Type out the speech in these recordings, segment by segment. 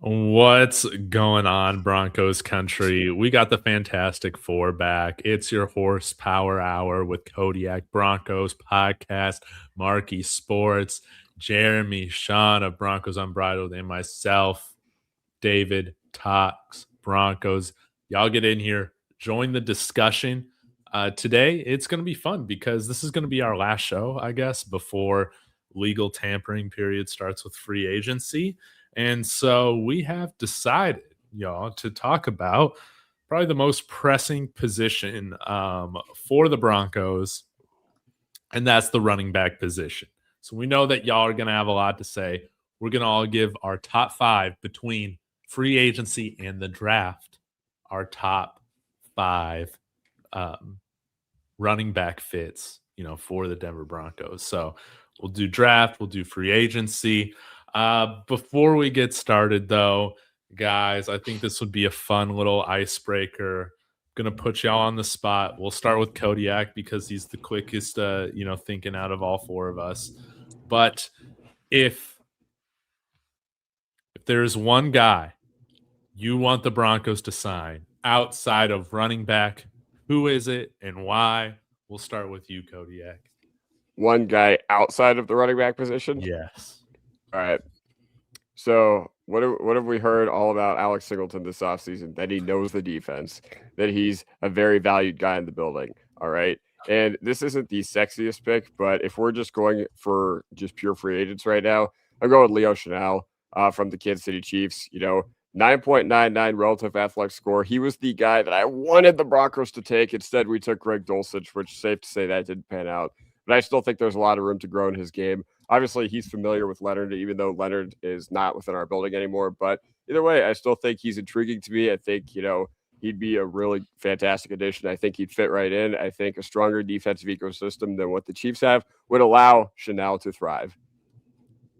What's going on, Broncos country? We got the Fantastic Four back. It's your horsepower hour with Kodiak Broncos Podcast, Marcky Sports, Jeremy, Sean of Broncos Unbridled, and myself, David Talks Broncos. Y'all get in here, join the discussion. Today, it's going to be fun because this is going to be our last show, I guess, before legal tampering period starts with free agency. And so we have decided, y'all, to talk about probably the most pressing position for the Broncos, and that's the running back position. So we know that y'all are going to have a lot to say. We're going to all give our top five between free agency and the draft, our top five running back fits, for the Denver Broncos. So we'll do draft, we'll do free agency. Before we get started, though, guys, I think this would be a fun little icebreaker. I'm going to put y'all on the spot. We'll start with Kodiak because he's the quickest, thinking out of all four of us. But if there's one guy you want the Broncos to sign outside of running back, who is it and why? We'll start with you, Kodiak. One guy outside of the running back position? Yes. All right. So what have we heard all about Alex Singleton this offseason? That he knows the defense, that he's a very valued guy in the building. All right. And this isn't the sexiest pick, but if we're just going for just pure free agents right now, I'm going with Leo Chenal from the Kansas City Chiefs. 9.99 relative athletic score. He was the guy that I wanted the Broncos to take. Instead, we took Greg Dulcich, which is safe to say that didn't pan out. But I still think there's a lot of room to grow in his game. Obviously, he's familiar with Leonard, even though Leonard is not within our building anymore. But either way, I still think he's intriguing to me. I think, he'd be a really fantastic addition. I think he'd fit right in. I think a stronger defensive ecosystem than what the Chiefs have would allow Chenal to thrive.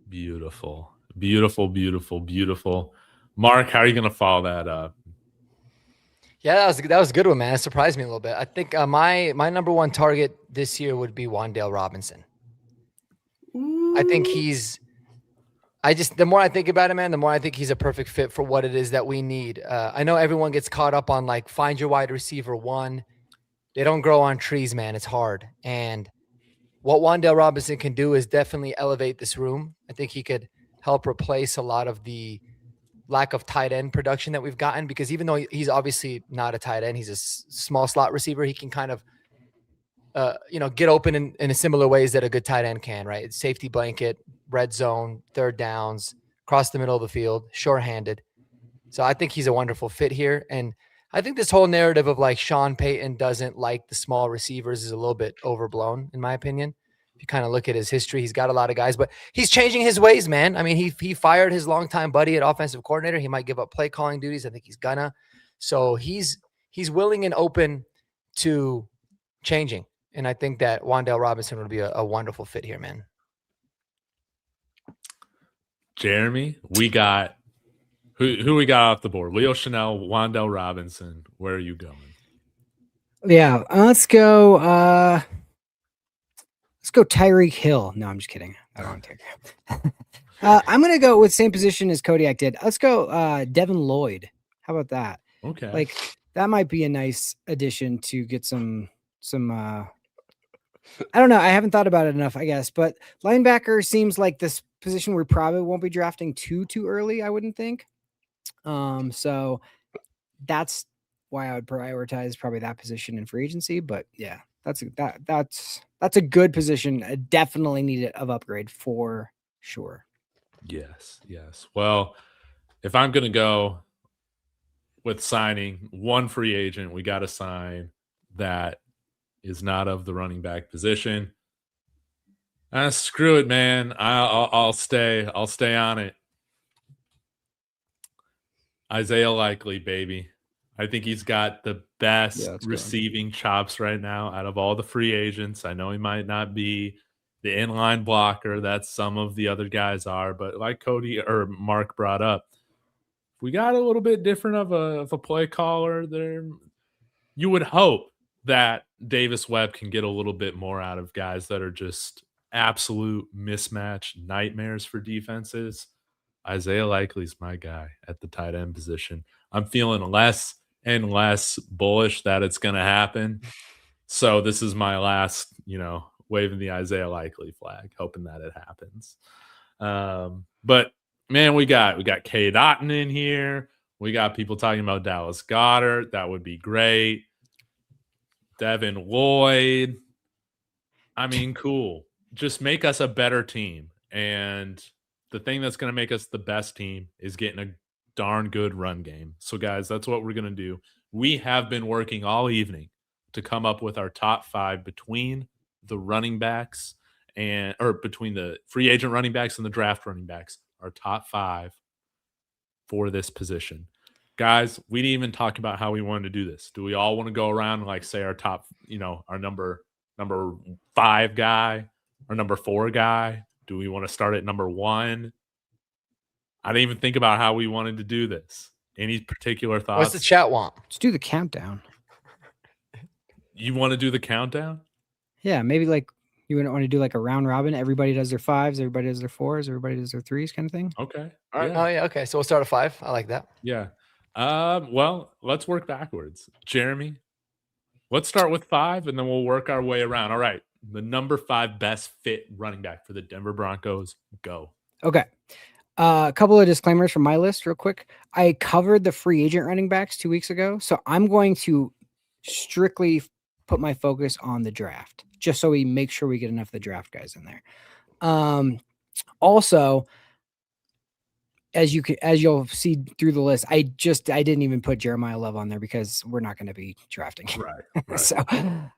Beautiful. Beautiful, beautiful, beautiful. Mark, how are you going to follow that up? Yeah, that was a good one, man. It surprised me a little bit. I think my number one target this year would be Wan'Dale Robinson. I think the more I think about him, man, the more I think he's a perfect fit for what it is that we need. I know everyone gets caught up on find your wide receiver one. They don't grow on trees, man. It's hard. And what Wan'Dale Robinson can do is definitely elevate this room. I think he could help replace a lot of the lack of tight end production that we've gotten, because even though he's obviously not a tight end, he's a small slot receiver. He can kind of, get open in a similar ways that a good tight end can, right? It's safety blanket, red zone, third downs, across the middle of the field, short-handed. So I think he's a wonderful fit here. And I think this whole narrative of Sean Payton doesn't like the small receivers is a little bit overblown, in my opinion. If you kind of look at his history, he's got a lot of guys, but he's changing his ways, man. I mean, he fired his longtime buddy at offensive coordinator. He might give up play calling duties. I think he's gonna. So he's willing and open to changing. And I think that Wan'Dale Robinson would be a wonderful fit here, man. Jeremy, we got who we got off the board? Leo Chenal, Wan'Dale Robinson. Where are you going? Yeah, let's go. Let's go Tyreek Hill. No, I'm just kidding. I don't want to take I'm going to go with same position as Kodiak did. Let's go Devin Lloyd. How about that? Okay. That might be a nice addition to get some I don't know. I haven't thought about it enough, I guess. But linebacker seems like this position we probably won't be drafting too early, I wouldn't think. So that's why I would prioritize probably that position in free agency. But yeah, that's a good position. Definitely needed of upgrade for sure. Yes. Well, if I'm going to go with signing one free agent, we got to sign that is not of the running back position. Screw it, man. I'll stay on it. Isaiah Likely, baby. I think he's got the best receiving chops right now out of all the free agents. I know he might not be the inline blocker that some of the other guys are, but like Cody or Mark brought up, we got a little bit different of a play caller there. You would hope that Davis Webb can get a little bit more out of guys that are just absolute mismatch nightmares for defenses. Isaiah Likely's my guy at the tight end position. I'm feeling less and less bullish that it's going to happen. So this is my last, waving the Isaiah Likely flag, hoping that it happens. But man, we got Cade Otton in here. We got people talking about Dallas Goedert. That would be great. Devin Lloyd. I mean, cool. Just make us a better team. And the thing that's going to make us the best team is getting a darn good run game. So, guys, that's what we're going to do. We have been working all evening to come up with our top 5 between the running backs or between the free agent running backs and the draft running backs, our top 5 for this position. Guys, we didn't even talk about how we wanted to do this. Do we all want to go around and say our top, our number 5 guy, or number 4 guy? Do we want to start at number 1? I didn't even think about how we wanted to do this. Any particular thoughts? What's the chat want? Let's do the countdown. You want to do the countdown? Yeah, maybe you wouldn't want to do a round robin. Everybody does their 5s, everybody does their 4s, everybody does their 3s kind of thing. Okay. All right. Yeah. Oh, yeah. Okay. So we'll start at 5. I like that. Yeah. Well, let's work backwards. Jeremy, let's start with 5 and then we'll work our way around. All right. The number 5 best fit running back for the Denver Broncos. Go. Okay. A couple of disclaimers from my list real quick. I covered the free agent running backs 2 weeks ago. So I'm going to strictly put my focus on the draft, just so we make sure we get enough of the draft guys in there. Also, as you'll see through the list, I didn't even put Jeremiah Love on there because we're not going to be drafting him. Right. So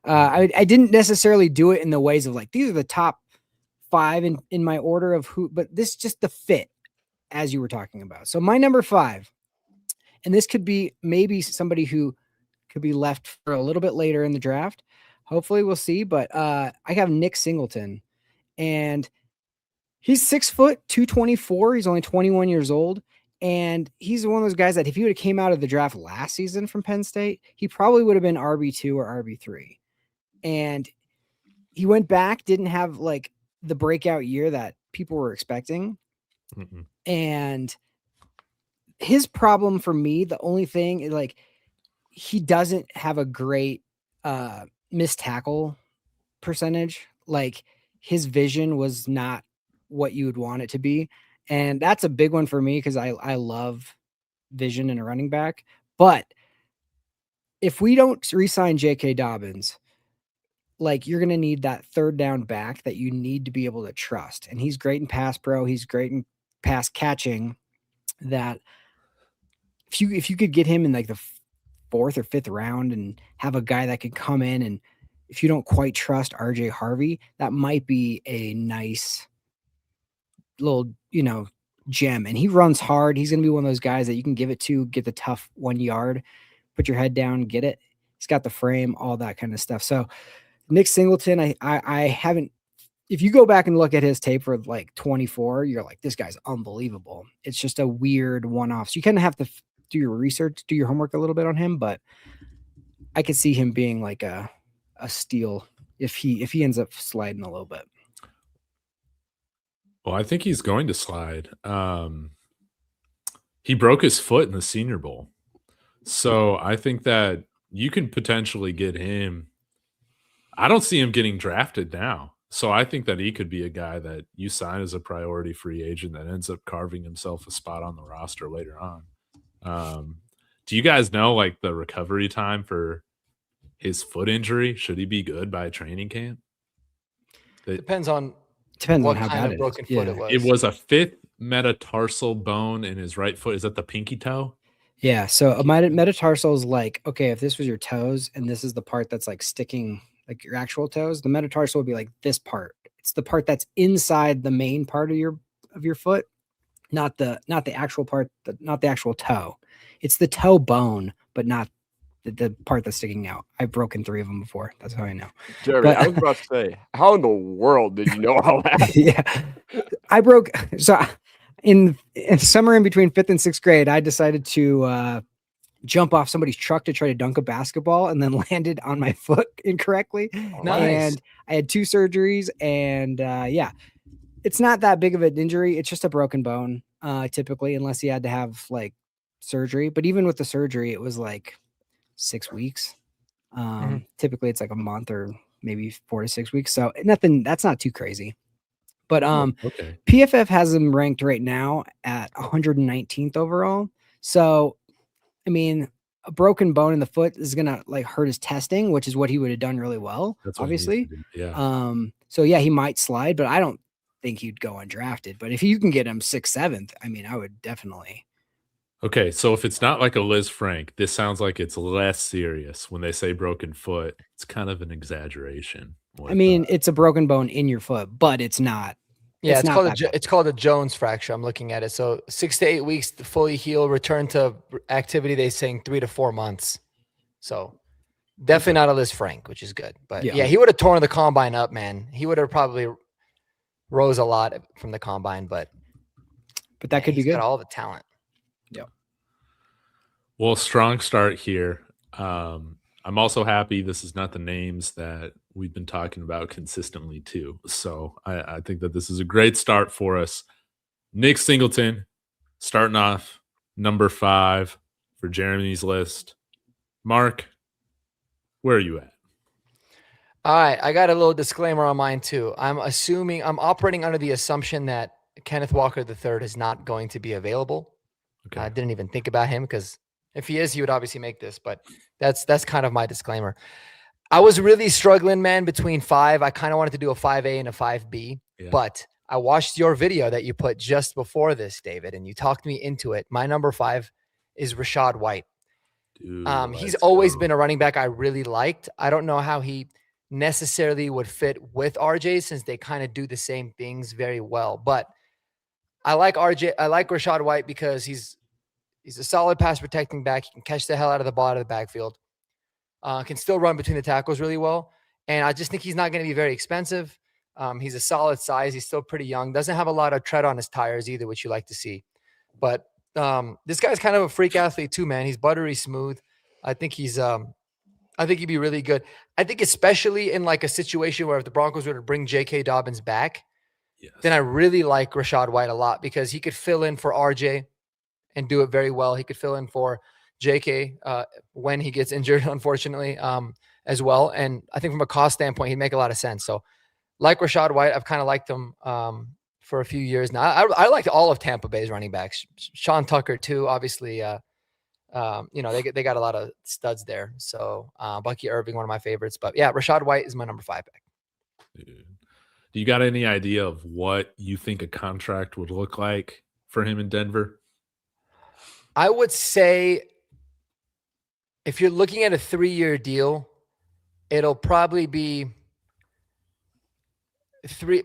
I didn't necessarily do it in the ways of these are the top 5 in my order of who, but this is just the fit as you were talking about. So my number 5, and this could be maybe somebody who could be left for a little bit later in the draft. Hopefully we'll see, but I have Nick Singleton, and he's 6 foot, 224. He's only 21 years old. And he's one of those guys that if he would have came out of the draft last season from Penn State, he probably would have been RB2 or RB3. And he went back, didn't have the breakout year that people were expecting. Mm-mm. And his problem for me, the only thing is he doesn't have a great missed tackle percentage. His vision was not what you would want it to be. And that's a big one for me because I love vision in a running back. But if we don't re-sign J.K. Dobbins, you're going to need that third down back that you need to be able to trust. And he's great in pass pro. He's great in pass catching. That if you could get him in the 4th or 5th round and have a guy that could come in, and if you don't quite trust RJ Harvey, that might be a nice little, gem. And he runs hard. He's going to be one of those guys that you can give it to, get the tough 1 yard, put your head down, get it. He's got the frame, all that kind of stuff. So Nick Singleton, I haven't, if you go back and look at his tape for 24, you're this guy's unbelievable. It's just a weird one-off. So you kind of have to do your research, do your homework a little bit on him, but I could see him being a steal if he ends up sliding a little bit. Well, I think he's going to slide. He broke his foot in the Senior Bowl. So I think that you can potentially get him. I don't see him getting drafted now. So I think that he could be a guy that you sign as a priority free agent that ends up carving himself a spot on the roster later on. Do you guys know the recovery time for his foot injury? Should he be good by training camp? Depends on how kind bad of it broken is. foot Yeah. it was. It was a 5th metatarsal bone in his right foot. Is that the pinky toe? Yeah. So a metatarsal is okay, if this was your toes and this is the part that's sticking your actual toes, the metatarsal would be this part. It's the part that's inside the main part of your foot, not the actual part, not the actual toe. It's the toe bone, but not the part that's sticking out. I've broken 3 of them before. That's how I know. Jeremy, I was about to say, how in the world did you know all that? Yeah. I broke. So in summer in between 5th and 6th grade, I decided to jump off somebody's truck to try to dunk a basketball and then landed on my foot incorrectly. Nice. And I had 2 surgeries and it's not that big of an injury. It's just a broken bone. typically, unless he had to have like surgery. But even with the surgery, it was like 6 weeks. Typically, it's like a month or maybe 4 to 6 weeks. So nothing. That's not too crazy. But Okay. PFF has him ranked right now at 119th overall. So, I mean, a broken bone in the foot is gonna like hurt his testing, which is what he would have done really well. That's what he needs to obviously. do. Yeah. So yeah, he might slide, but I don't think he'd go undrafted. But if you can get him 6th, 7th, I mean, I would definitely. Okay, so if it's not like a Liz Frank, this sounds like it's less serious. When they say broken foot, it's kind of an exaggeration. I mean, it's a broken bone in your foot, but it's not. Yeah, it's not it's called a Jones fracture. I'm looking at it. So 6 to 8 weeks to fully heal, return to activity. They're saying 3 to 4 months. So definitely not a Liz Frank, which is good. But yeah, he would have torn the combine up, man. He would have probably rose a lot from the combine, but that could be good. Got all the talent. Yep. Well, strong start here. I'm also happy this is not the names that we've been talking about consistently too. So I think that this is a great start for us. Nick Singleton starting off number 5 for Jeremy's list. Mark, where are you at? All right, I got a little disclaimer on mine too. I'm operating under the assumption that Kenneth Walker III is not going to be available. Okay. I didn't even think about him because if he is, he would obviously make this, but that's kind of my disclaimer. I was really struggling, man, between 5. I kind of wanted to do a 5A and a 5B, but I watched your video that you put just before this, David, and you talked me into it. My number 5 is Rachaad White. Dude, he's always been a running back I really liked. I don't know how he necessarily would fit with RJ since they kind of do the same things very well, but I like Rachaad White because he's a solid pass protecting back. He can catch the hell out of the ball out of the backfield. Can still run between the tackles really well. And I just think he's not going to be very expensive. He's a solid size. He's still pretty young. Doesn't have a lot of tread on his tires either, which you like to see. But this guy's kind of a freak athlete too, man. He's buttery smooth. I think he'd be really good. I think especially in like a situation where if the Broncos were to bring J.K. Dobbins back, then I really like Rachaad White a lot because he could fill in for RJ and do it very well. He could fill in for JK when he gets injured, unfortunately, as well. And I think from a cost standpoint, he'd make a lot of sense. So like Rachaad White, I've kind of liked him for a few years now. I liked all of Tampa Bay's running backs. Sean Tucker too, obviously, they got a lot of studs there. So Bucky Irving, one of my favorites, but yeah, Rachaad White is my number 5 pick. Dude. Do you got any idea of what you think a contract would look like for him in Denver? I would say if you're looking at a 3-year deal, it'll probably be 3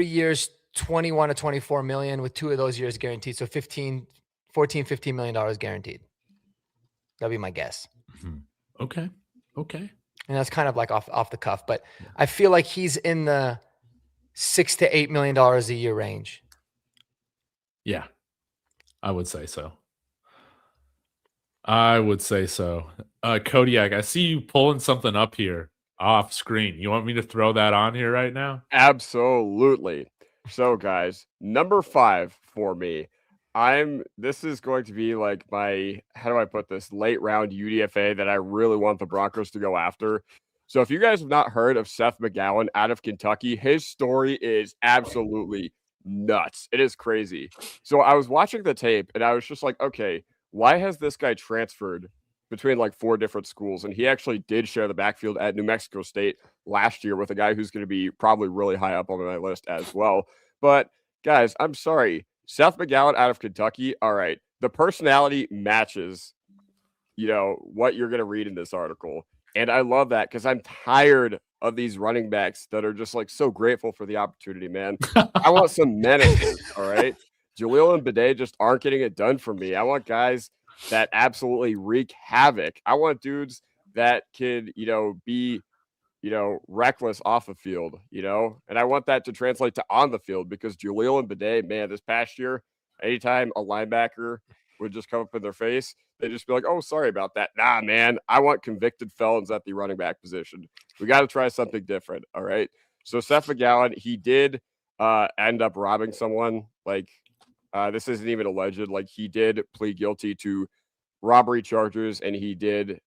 years, 21 to 24 million with 2 of those years guaranteed. So $15 million guaranteed. That'd be my guess. Mm-hmm. Okay. And that's kind of like off the cuff, but I feel like he's in the $6 to $8 million a year range. Yeah, I would say so. Kodiak, I see you pulling something up here off screen. You want me to throw that on here right now? Absolutely. So, guys, number 5 for me. This is going to be like my, how do I put this, late round UDFA that I really want the Broncos to go after. So if you guys have not heard of Seth McGowan out of Kentucky, his story is absolutely nuts. It is crazy. So I was watching the tape and I was just like, okay, why has this guy transferred between like 4 different schools? And he actually did share the backfield at New Mexico State last year with a guy who's going to be probably really high up on my list as well. But guys, I'm sorry. Seth McGowan out of Kentucky. All right. The personality matches, what you're going to read in this article. And I love that because I'm tired of these running backs that are just like so grateful for the opportunity, man. I want some menacers, all right? Jaleel and Bidet just aren't getting it done for me. I want guys that absolutely wreak havoc. I want dudes that can, be, reckless off the field, and I want that to translate to on the field because Jaleel and Bidet, man, this past year, anytime a linebacker would just come up in their face, they'd just be like, oh, sorry about that. Nah, man, I want convicted felons at the running back position. We got to try something different, all right? So Seth McGowan, he did end up robbing someone like This isn't even alleged. Like, he did plead guilty to robbery charges, and he did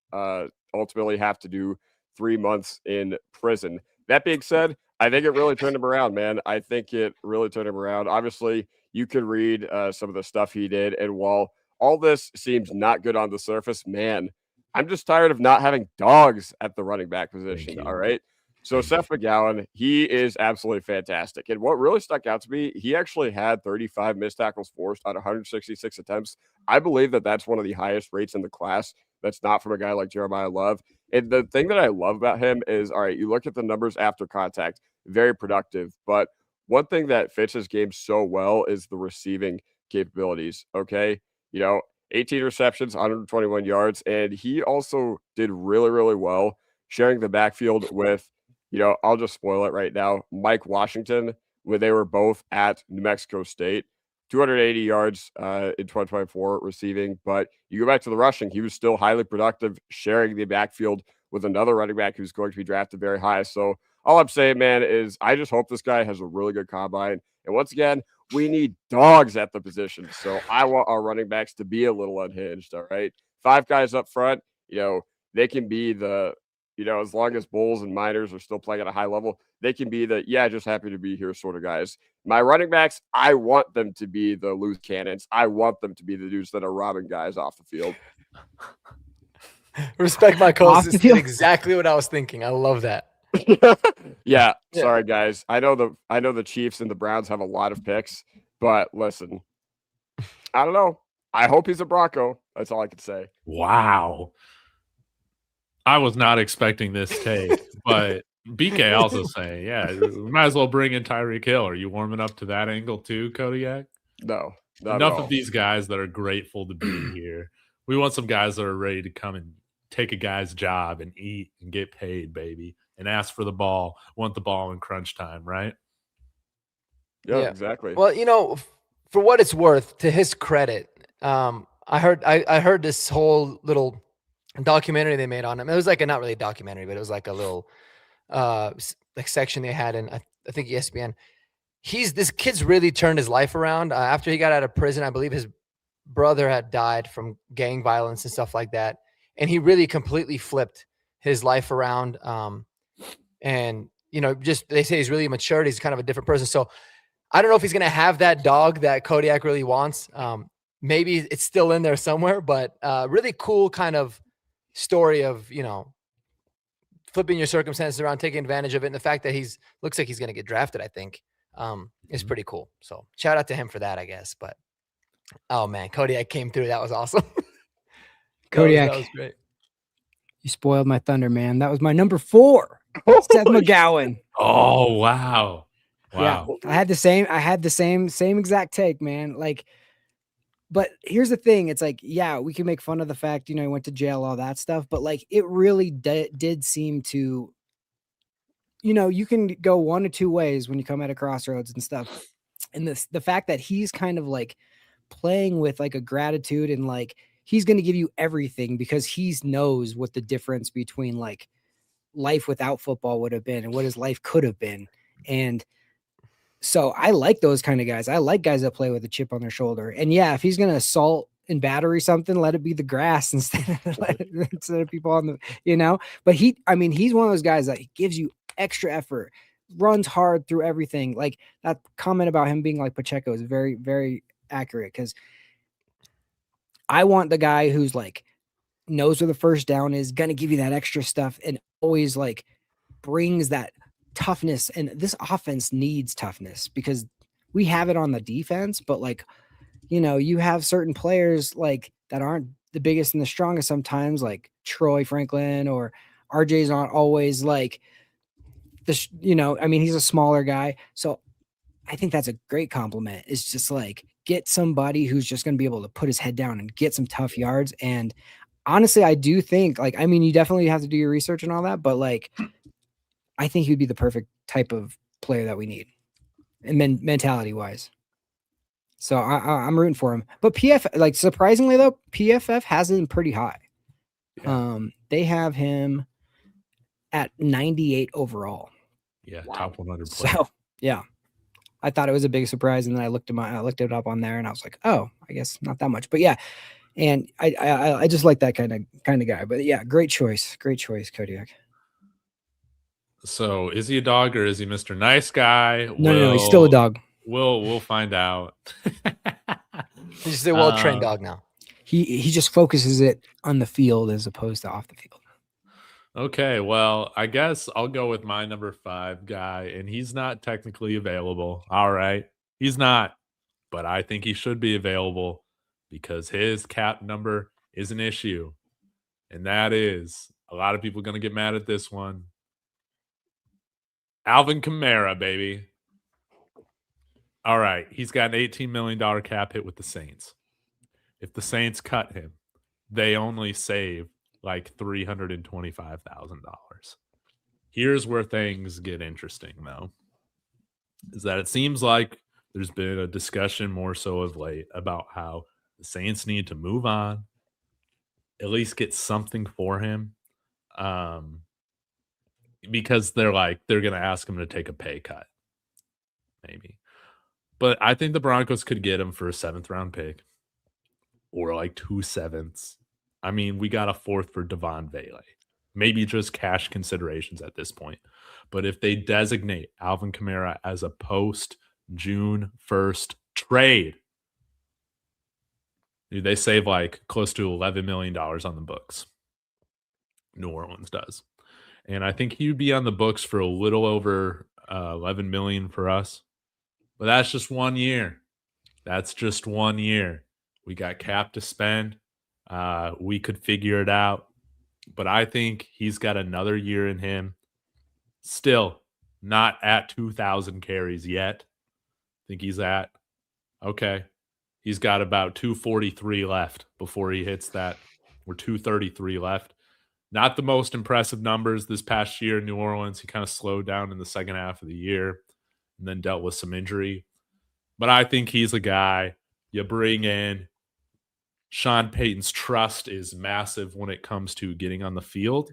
ultimately have to do 3 months in prison. That being said, I think it really turned him around, man. I think it really turned him around. Obviously, you could read some of the stuff he did, and while all this seems not good on the surface, man, I'm just tired of not having dogs at the running back position. All right. So Seth McGowan, he is absolutely fantastic. And what really stuck out to me, he actually had 35 missed tackles forced on 166 attempts. I believe that that's one of the highest rates in the class. That's not from a guy like Jeremiah Love. And the thing that I love about him is, all right, you look at the numbers after contact, very productive. But one thing that fits his game so well is the receiving capabilities. Okay. 18 receptions, 121 yards. And he also did really, really well sharing the backfield with, I'll just spoil it right now, Mike Washington, when they were both at New Mexico State. 280 yards in 2024 receiving. But you go back to the rushing, he was still highly productive, sharing the backfield with another running back who's going to be drafted very high. So all I'm saying, man, is I just hope this guy has a really good combine. And once again, we need dogs at the position. So I want our running backs to be a little unhinged. All right. 5 guys up front, they can be the, as long as Bulls and Miners are still playing at a high level, they can be the, just happy to be here sort of guys. My running backs, I want them to be the loose cannons. I want them to be the dudes that are robbing guys off the field. Respect my co-host. Exactly what I was thinking. I love that. Yeah. Sorry, guys. I know the Chiefs and the Browns have a lot of picks, but listen, I don't know. I hope he's a Bronco. That's all I can say. Wow. I was not expecting this take, but BK also saying, we might as well bring in Tyreek Hill. Are you warming up to that angle too, Kodiak? No. Enough of these guys that are grateful to be here. We want some guys that are ready to come and take a guy's job and eat and get paid, baby, and ask for the ball, want the ball in crunch time, right? Yeah, exactly. Well, for what it's worth, to his credit, I heard this whole little documentary they made on him. It was like not really a documentary, but it was like a little section they had in I think ESPN. This kid's really turned his life around after he got out of prison. I believe his brother had died from gang violence and stuff like that, and he really completely flipped his life around. And just they say he's really matured. He's kind of a different person. So I don't know if he's gonna have that dog that Kodiak really wants. Maybe it's still in there somewhere, but really cool kind of story of flipping your circumstances around, taking advantage of it, and the fact that looks like he's going to get drafted, I think, is pretty cool. So shout out to him for that, I guess. But oh man, Kodiak came through. That was awesome. Kodiak, that was great. You spoiled my thunder, man. That was my number 4, Seth McGowan. Oh wow. Yeah, I had the same exact take, man. But here's the thing. It's like, we can make fun of the fact, he went to jail, all that stuff. But it really did seem to, you can go one of two ways when you come at a crossroads and stuff. And the fact that he's kind of playing with a gratitude and he's going to give you everything because he knows what the difference between life without football would have been and what his life could have been. And so I like those kind of guys. I like guys that play with a chip on their shoulder. And if he's going to assault and battery something, let it be the grass instead of people on the, but he's one of those guys that gives you extra effort, runs hard through everything. That comment about him being like Pacheco is very, very accurate. Cause I want the guy who's knows where the first down is, going to give you that extra stuff and always brings that toughness. And this offense needs toughness because we have it on the defense, but you have certain players that aren't the biggest and the strongest sometimes, like Troy Franklin or RJ's not always this, he's a smaller guy. So I think that's a great compliment. It's just get somebody who's just going to be able to put his head down and get some tough yards. And honestly, I do think you definitely have to do your research and all that, but I think he would be the perfect type of player that we need and mentality wise. So I'm rooting for him, but surprisingly though, PFF has him pretty high. Yeah. They have him at 98 overall. Yeah. Wow. Top 100 player. So yeah. I thought it was a big surprise, and then I looked it up on there, and I was like, oh, I guess not that much, but yeah. And I just like that kind of guy. But yeah, great choice, Kodiak. So is he a dog or is he Mr. Nice Guy? No, he's still a dog. We'll find out. He's just a well-trained dog now. He just focuses it on the field as opposed to off the field. Okay, well, I guess I'll go with my number 5 guy, and he's not technically available. All right, he's not, but I think he should be available because his cap number is an issue, and that is a lot of people going to get mad at this one. Alvin Kamara, baby. All right, he's got an $18 million cap hit with the Saints. If the Saints cut him, they only save like $325,000. Here's where things get interesting, though, is that it seems like there's been a discussion more so of late about how the Saints need to move on, at least get something for him, because they're going to ask him to take a pay cut, maybe. But I think the Broncos could get him for a 7th-round pick or like 2 7ths. I mean, we got a 4th for Devon Vele. Maybe just cash considerations at this point. But if they designate Alvin Kamara as a post-June 1st trade, dude, they save like close to $11 million on the books. New Orleans does. And I think he would be on the books for a little over $11 million for us. But that's just 1 year. That's just 1 year. We got cap to spend. We could figure it out. But I think he's got another year in him. Still not at 2,000 carries yet. I think he's at, okay, he's got about 243 left before he hits that, or 233 left. Not the most impressive numbers this past year in New Orleans. He kind of slowed down in the second half of the year and then dealt with some injury. But I think he's a guy you bring in. Sean Payton's trust is massive when it comes to getting on the field.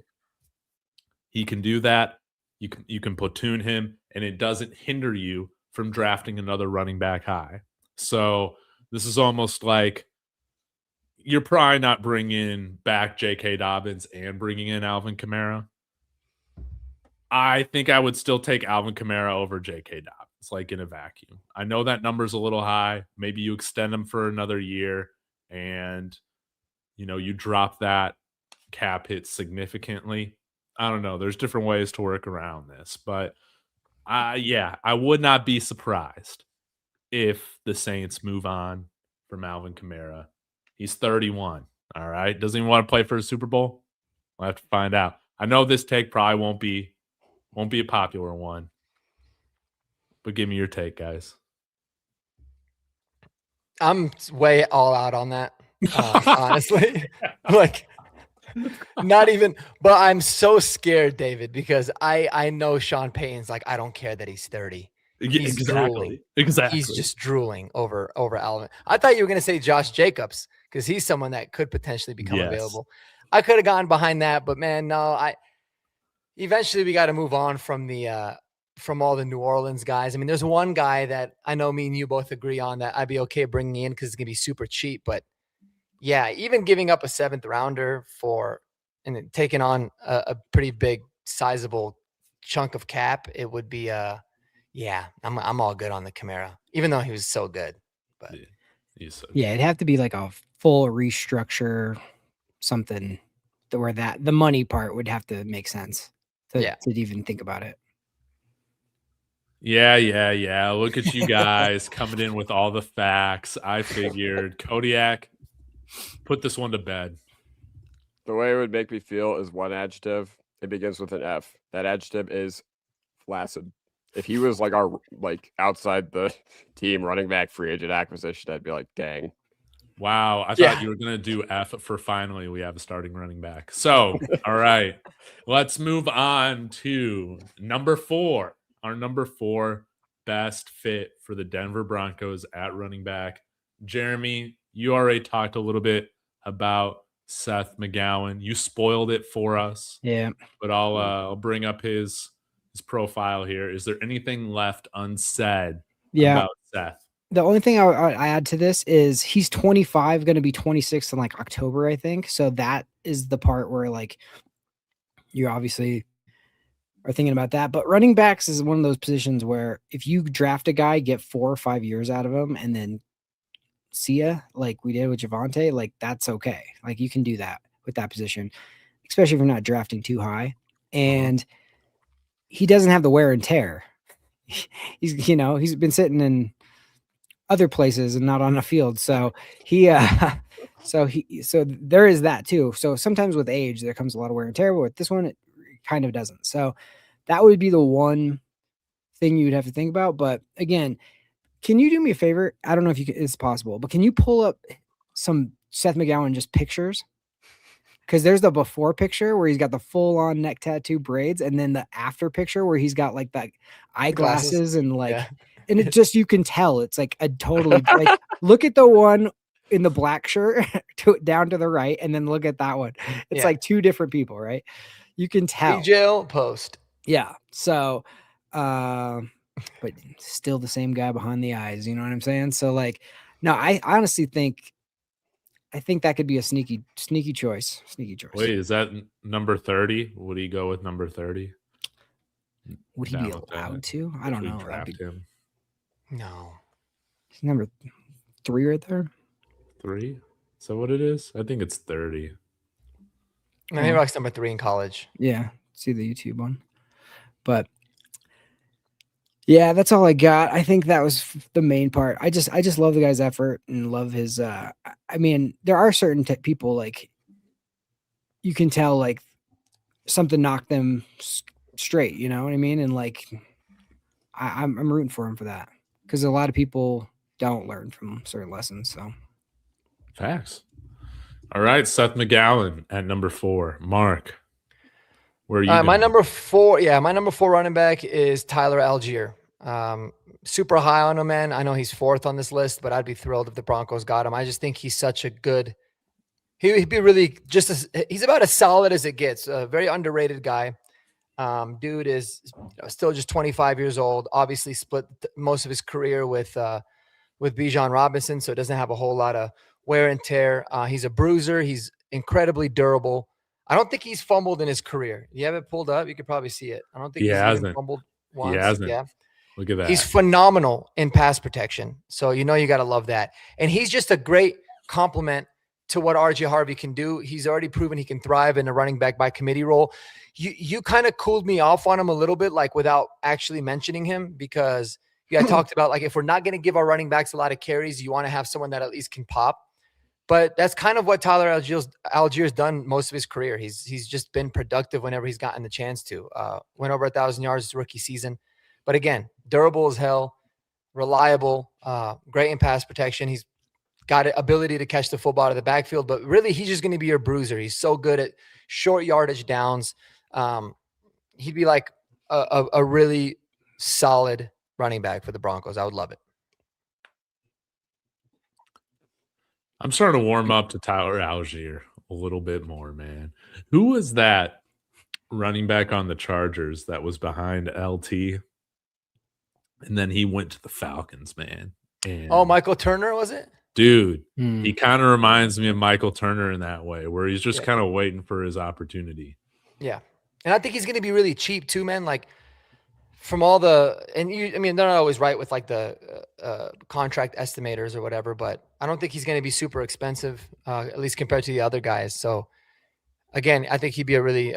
He can do that. You can platoon him, and it doesn't hinder you from drafting another running back high. So this is almost like you're probably not bringing back J.K. Dobbins and bringing in Alvin Kamara. I think I would still take Alvin Kamara over J.K. Dobbins, like in a vacuum. I know that number's a little high. Maybe you extend him for another year and, you drop that cap hit significantly. I don't know. There's different ways to work around this. But, I would not be surprised if the Saints move on from Alvin Kamara. He's 31, all right? Doesn't even want to play for a Super Bowl? We'll have to find out. I know this take probably won't be a popular one. But give me your take, guys. I'm way all out on that, honestly. Like, not even, but I'm so scared, David, because I know Sean Payton's like, I don't care that he's 30. He's drooling. Exactly. He's just drooling over Alvin. I thought you were going to say Josh Jacobs because he's someone that could potentially become available. I could have gone behind that, but man, no. Eventually we got to move on from from all the New Orleans guys. I mean, there's one guy that I know me and you both agree on that I'd be okay bringing in because it's going to be super cheap. But yeah, even giving up a 7th rounder and then taking on a pretty big, sizable chunk of cap, it would be I'm all good on the Kamara, even though he was so good. But it'd have to be like a full restructure, something where the money part would have to make sense to even think about it. Yeah. Look at you guys coming in with all the facts. I figured. Kodiak, put this one to bed. The way it would make me feel is one adjective. It begins with an F. That adjective is flaccid. If he was outside the team running back free agent acquisition, I'd be like, dang. Wow. I thought you were going to do F for finally we have a starting running back. So, all right, let's move on to number 4. Our number 4 best fit for the Denver Broncos at running back. Jeremy, you already talked a little bit about Seth McGowan. You spoiled it for us. Yeah. But I'll bring up his profile here. Is there anything left unsaid Yeah. about Seth. The only thing I add to this is he's 25, going to be 26 in like October, I think. So that is the part where like you obviously are thinking about that. But running backs is one of those positions where if you draft a guy, get 4 or 5 years out of him, and then see ya, like we did with Javonte, like that's okay. Like you can do that with that position, especially if you're not drafting too high. And he doesn't have the wear and tear. He's been sitting in other places and not on a field. So so there is that too. So sometimes with age, there comes a lot of wear and tear, but with this one, it kind of doesn't. So that would be the one thing you'd have to think about. But again, can you do me a favor? I don't know if it's possible, but can you pull up some Seth McGowan just pictures? Because there's the before picture where he's got the full on neck tattoo braids, and then the after picture where he's got like that eyeglasses and like, and it just, you can tell it's like a totally like, look at the one in the black shirt down to the right, and then look at that one. It's like two different people, right? You can tell. Jail post. Yeah. So, but still the same guy behind the eyes. You know what I'm saying? So like, no, I honestly think that could be a sneaky choice. Sneaky choice. Wait, is that number 30? Would he go with number 30? Would he be allowed to? I don't know. Draft him. No. He's number 3 right there. 3? Is that what it is? I think it's 30. No, he rocks number 3 in college. Yeah. See the YouTube one. But yeah, that's all I got. I think that was the main part. I just love the guy's effort and love his I mean, there are certain people like you can tell like something knocked them straight, you know what I mean? And like I'm rooting for him for that, because a lot of people don't learn from certain lessons. So facts. All right, Seth McGowan at number 4. Mark, where are you? My number 4, my number 4 running back is Tyler Algier. Super high on him, man. I know he's 4th on this list, but I'd be thrilled if the Broncos got him. I just think he's such a good. He'd be really he's about as solid as it gets. A very underrated guy. Dude is still just 25 years old. Obviously, split most of his career with Bijan Robinson, so doesn't have a whole lot of wear and tear. He's a bruiser. He's incredibly durable. I don't think he's fumbled in his career. You have it pulled up. You could probably see it. I don't think he's fumbled once. He hasn't. Yeah. Look at that. He's phenomenal in pass protection. So, you got to love that. And he's just a great complement to what RJ Harvey can do. He's already proven he can thrive in a running back by committee role. You kind of cooled me off on him a little bit, like without actually mentioning him, because I talked about like, if we're not going to give our running backs a lot of carries, you want to have someone that at least can pop. But that's kind of what Tyler Algier's done most of his career. He's just been productive whenever he's gotten the chance to. Went over 1,000 yards his rookie season. But again, durable as hell, reliable, great in pass protection. He's got an ability to catch the football out of the backfield, but really he's just going to be your bruiser. He's so good at short yardage downs. He'd be like a really solid running back for the Broncos. I would love it. I'm starting to warm up to Tyler Algier a little bit more, man. Who was that running back on the Chargers that was behind LT? And then he went to the Falcons, man. And Michael Turner, was it? Dude, he kind of reminds me of Michael Turner in that way, where he's just kind of waiting for his opportunity. Yeah. And I think he's going to be really cheap too, man. Like from all the, they're not always right with like the contract estimators or whatever, but I don't think he's going to be super expensive, at least compared to the other guys. So again, I think he'd be a really,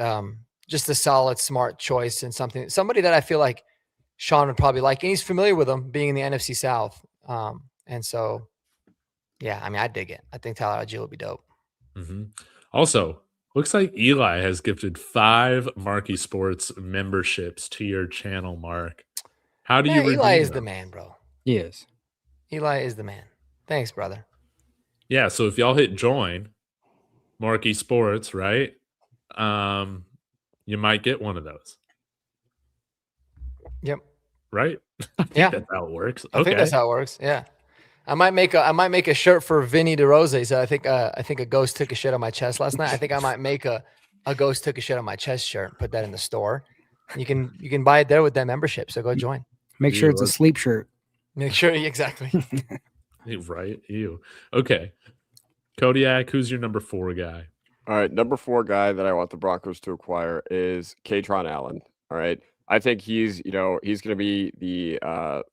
just a solid, smart choice and somebody that I feel like Sean would probably like, and he's familiar with him being in the NFC South. And so, yeah, I dig it. I think Tyler Algier will be dope. Mm-hmm. Also, looks like Eli has gifted 5 Marcky Sports memberships to your channel, Mark. How do you redeem Eli is them? the man, bro. He is. Eli is the man. Thanks, brother. Yeah, so if y'all hit join Marcky Sports, right? You might get one of those. Yep. Right? Yeah. That's how it works. I think that's how it works. Yeah. I might make a shirt for Vinny DeRosa. So I think a ghost took a shit on my chest last night. I think I might make a ghost took a shit on my chest shirt and put that in the store. You can buy it there with that membership. So go join. Make sure it's a sleep shirt. Make sure exactly. Right? Ew. Okay. Kodiak, who's your number 4 guy? All right, number 4 guy that I want the Broncos to acquire is Kaytron Allen. All right, I think he's going to be the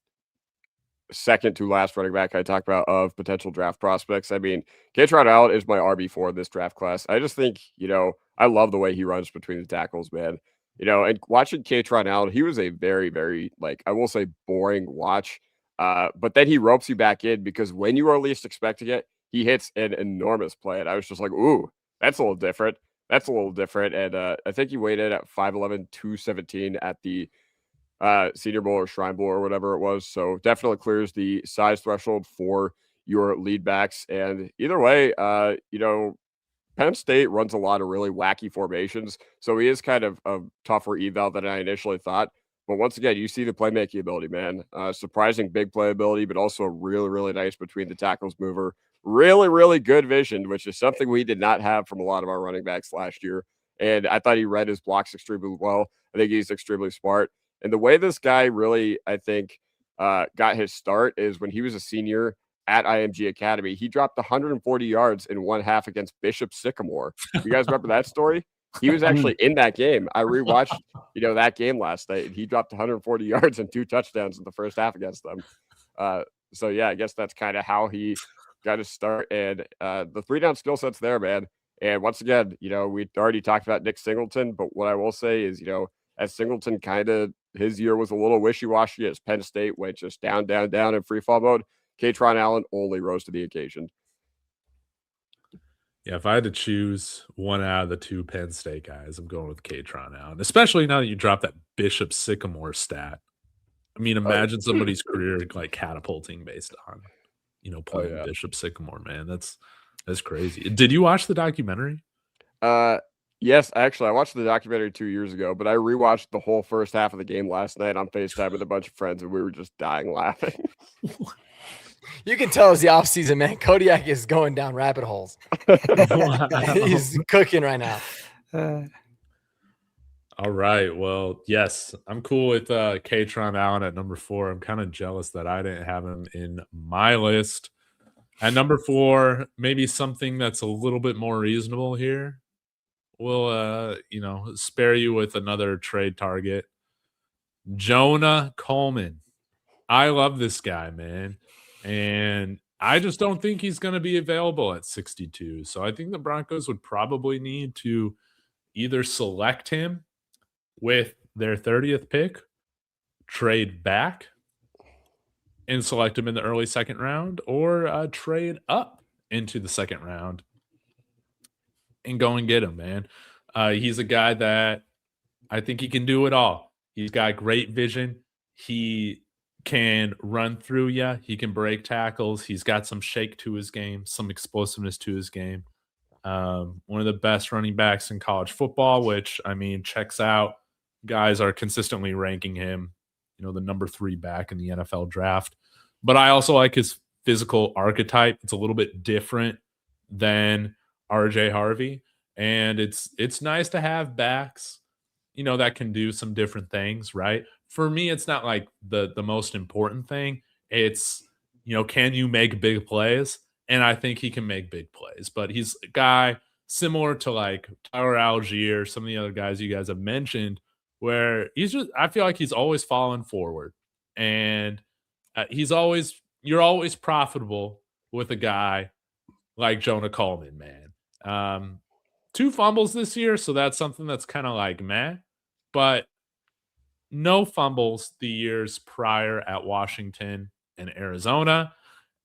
second to last running back I talk about of potential draft prospects. I mean, Kaytron Allen is my RB4 in this draft class. I just think, I love the way he runs between the tackles, man. And watching Kaytron Allen, he was a very, very, I will say, boring watch. But then he ropes you back in because when you are least expecting it, he hits an enormous play. And I was just like, ooh, that's a little different. That's a little different. And I think he weighed in at 5'11", 217 at the Senior Bowl or Shrine Bowl or whatever it was. So definitely clears the size threshold for your lead backs. And either way, Penn State runs a lot of really wacky formations. So he is kind of a tougher eval than I initially thought. But once again, you see the playmaking ability, man. Surprising big playability, but also really, really nice between the tackles mover. Really, really good vision, which is something we did not have from a lot of our running backs last year. And I thought he read his blocks extremely well. I think he's extremely smart. And the way this guy really, I think, got his start is when he was a senior at IMG Academy. He dropped 140 yards in one half against Bishop Sycamore. You guys remember that story? He was actually in that game. I rewatched, that game last night, and he dropped 140 yards and 2 touchdowns in the first half against them. So, yeah, I guess that's kind of how he got his start. And the 3-down skill set's there, man. And once again, we already talked about Nick Singleton, but what I will say is, as Singleton his year was a little wishy-washy as Penn State went just down, down, down in free fall mode. Kaytron Allen only rose to the occasion. Yeah, if I had to choose one out of the 2 Penn State guys, I'm going with Kaytron Allen, especially now that you dropped that Bishop Sycamore stat. I mean, imagine somebody's career catapulting based on, playing Bishop Sycamore, man. That's crazy. Did you watch the documentary? Yes, actually, I watched the documentary 2 years ago, but I rewatched the whole first half of the game last night on FaceTime with a bunch of friends, and we were just dying laughing. You can tell it's the offseason, man. Kodiak is going down rabbit holes. He's cooking right now. All right. Well, yes, I'm cool with Kaytron Allen at number 4. I'm kind of jealous that I didn't have him in my list. At number 4, maybe something that's a little bit more reasonable here. We'll, spare you with another trade target. Jonah Coleman. I love this guy, man. And I just don't think he's going to be available at 62. So I think the Broncos would probably need to either select him with their 30th pick, trade back, and select him in the early second round, or trade up into the second round and go and get him, man. He's a guy that I think he can do it all. He's got great vision. He can run through you. He can break tackles. He's got some shake to his game, some explosiveness to his game. One of the best running backs in college football, which, checks out. Guys are consistently ranking him, the number 3 back in the NFL draft. But I also like his physical archetype. It's a little bit different than RJ Harvey. And it's nice to have backs, that can do some different things, right? For me, it's not like the most important thing. It's, can you make big plays? And I think he can make big plays. But he's a guy similar to Tyler Algier, some of the other guys you guys have mentioned, where I feel like he's always falling forward. And you're always profitable with a guy like Jonah Coleman, man. 2 fumbles this year, so that's something that's kind of meh. But no fumbles the years prior at Washington and Arizona.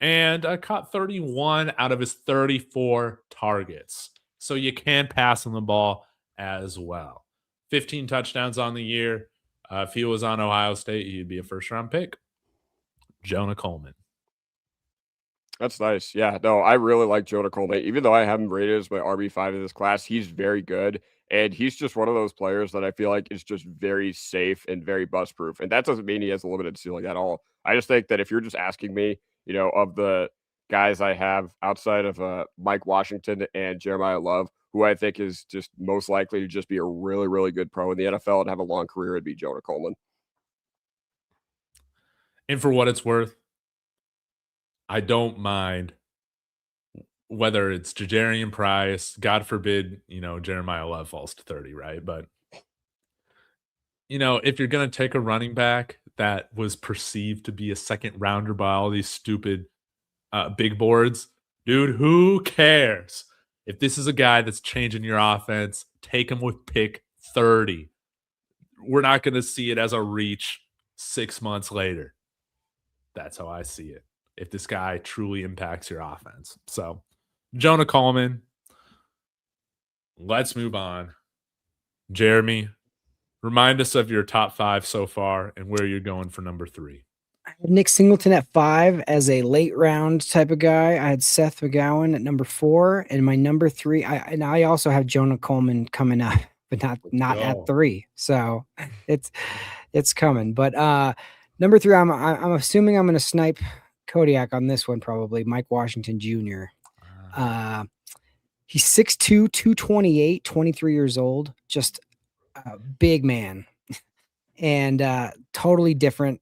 And caught 31 out of his 34 targets. So you can pass on the ball as well. 15 touchdowns on the year. If he was on Ohio State, he'd be a first-round pick. Jonah Coleman. That's nice. Yeah, no, I really like Jonah Coleman. Even though I have him rated as my RB5 in this class, he's very good. And he's just one of those players that I feel like is just very safe and very bust-proof. And that doesn't mean he has a limited ceiling at all. I just think that if you're just asking me, of the guys I have outside of Mike Washington and Jeremiah Love, who I think is just most likely to just be a really, really good pro in the NFL and have a long career, it'd be Jonah Coleman. And for what it's worth, I don't mind whether it's Jajarian Price, God forbid, Jeremiah Love falls to 30, right? But, if you're going to take a running back that was perceived to be a second rounder by all these stupid big boards, dude, who cares? If this is a guy that's changing your offense, take him with pick 30. We're not going to see it as a reach 6 months later. That's how I see it. If this guy truly impacts your offense. So, Jonah Coleman, let's move on. Jeremy, remind us of your top 5 so far and where you're going for number 3. I had Nick Singleton at 5 as a late round type of guy. I had Seth McGowan at number 4, and my number 3. I also have Jonah Coleman coming up, but not at 3. So it's coming. But number 3, I'm assuming I'm going to snipe Kodiak on this one. Probably Mike Washington Jr. He's 6'2", 228, 23 years old. Just a big man, and totally different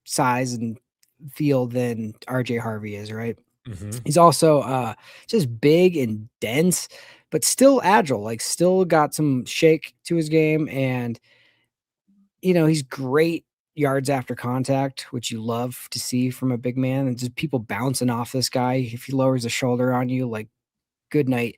size and feel than RJ Harvey is, right? Mm-hmm. He's also just big and dense, but still agile, like still got some shake to his game. And, he's great yards after contact, which you love to see from a big man, and just people bouncing off this guy. If he lowers a shoulder on you, like, good night.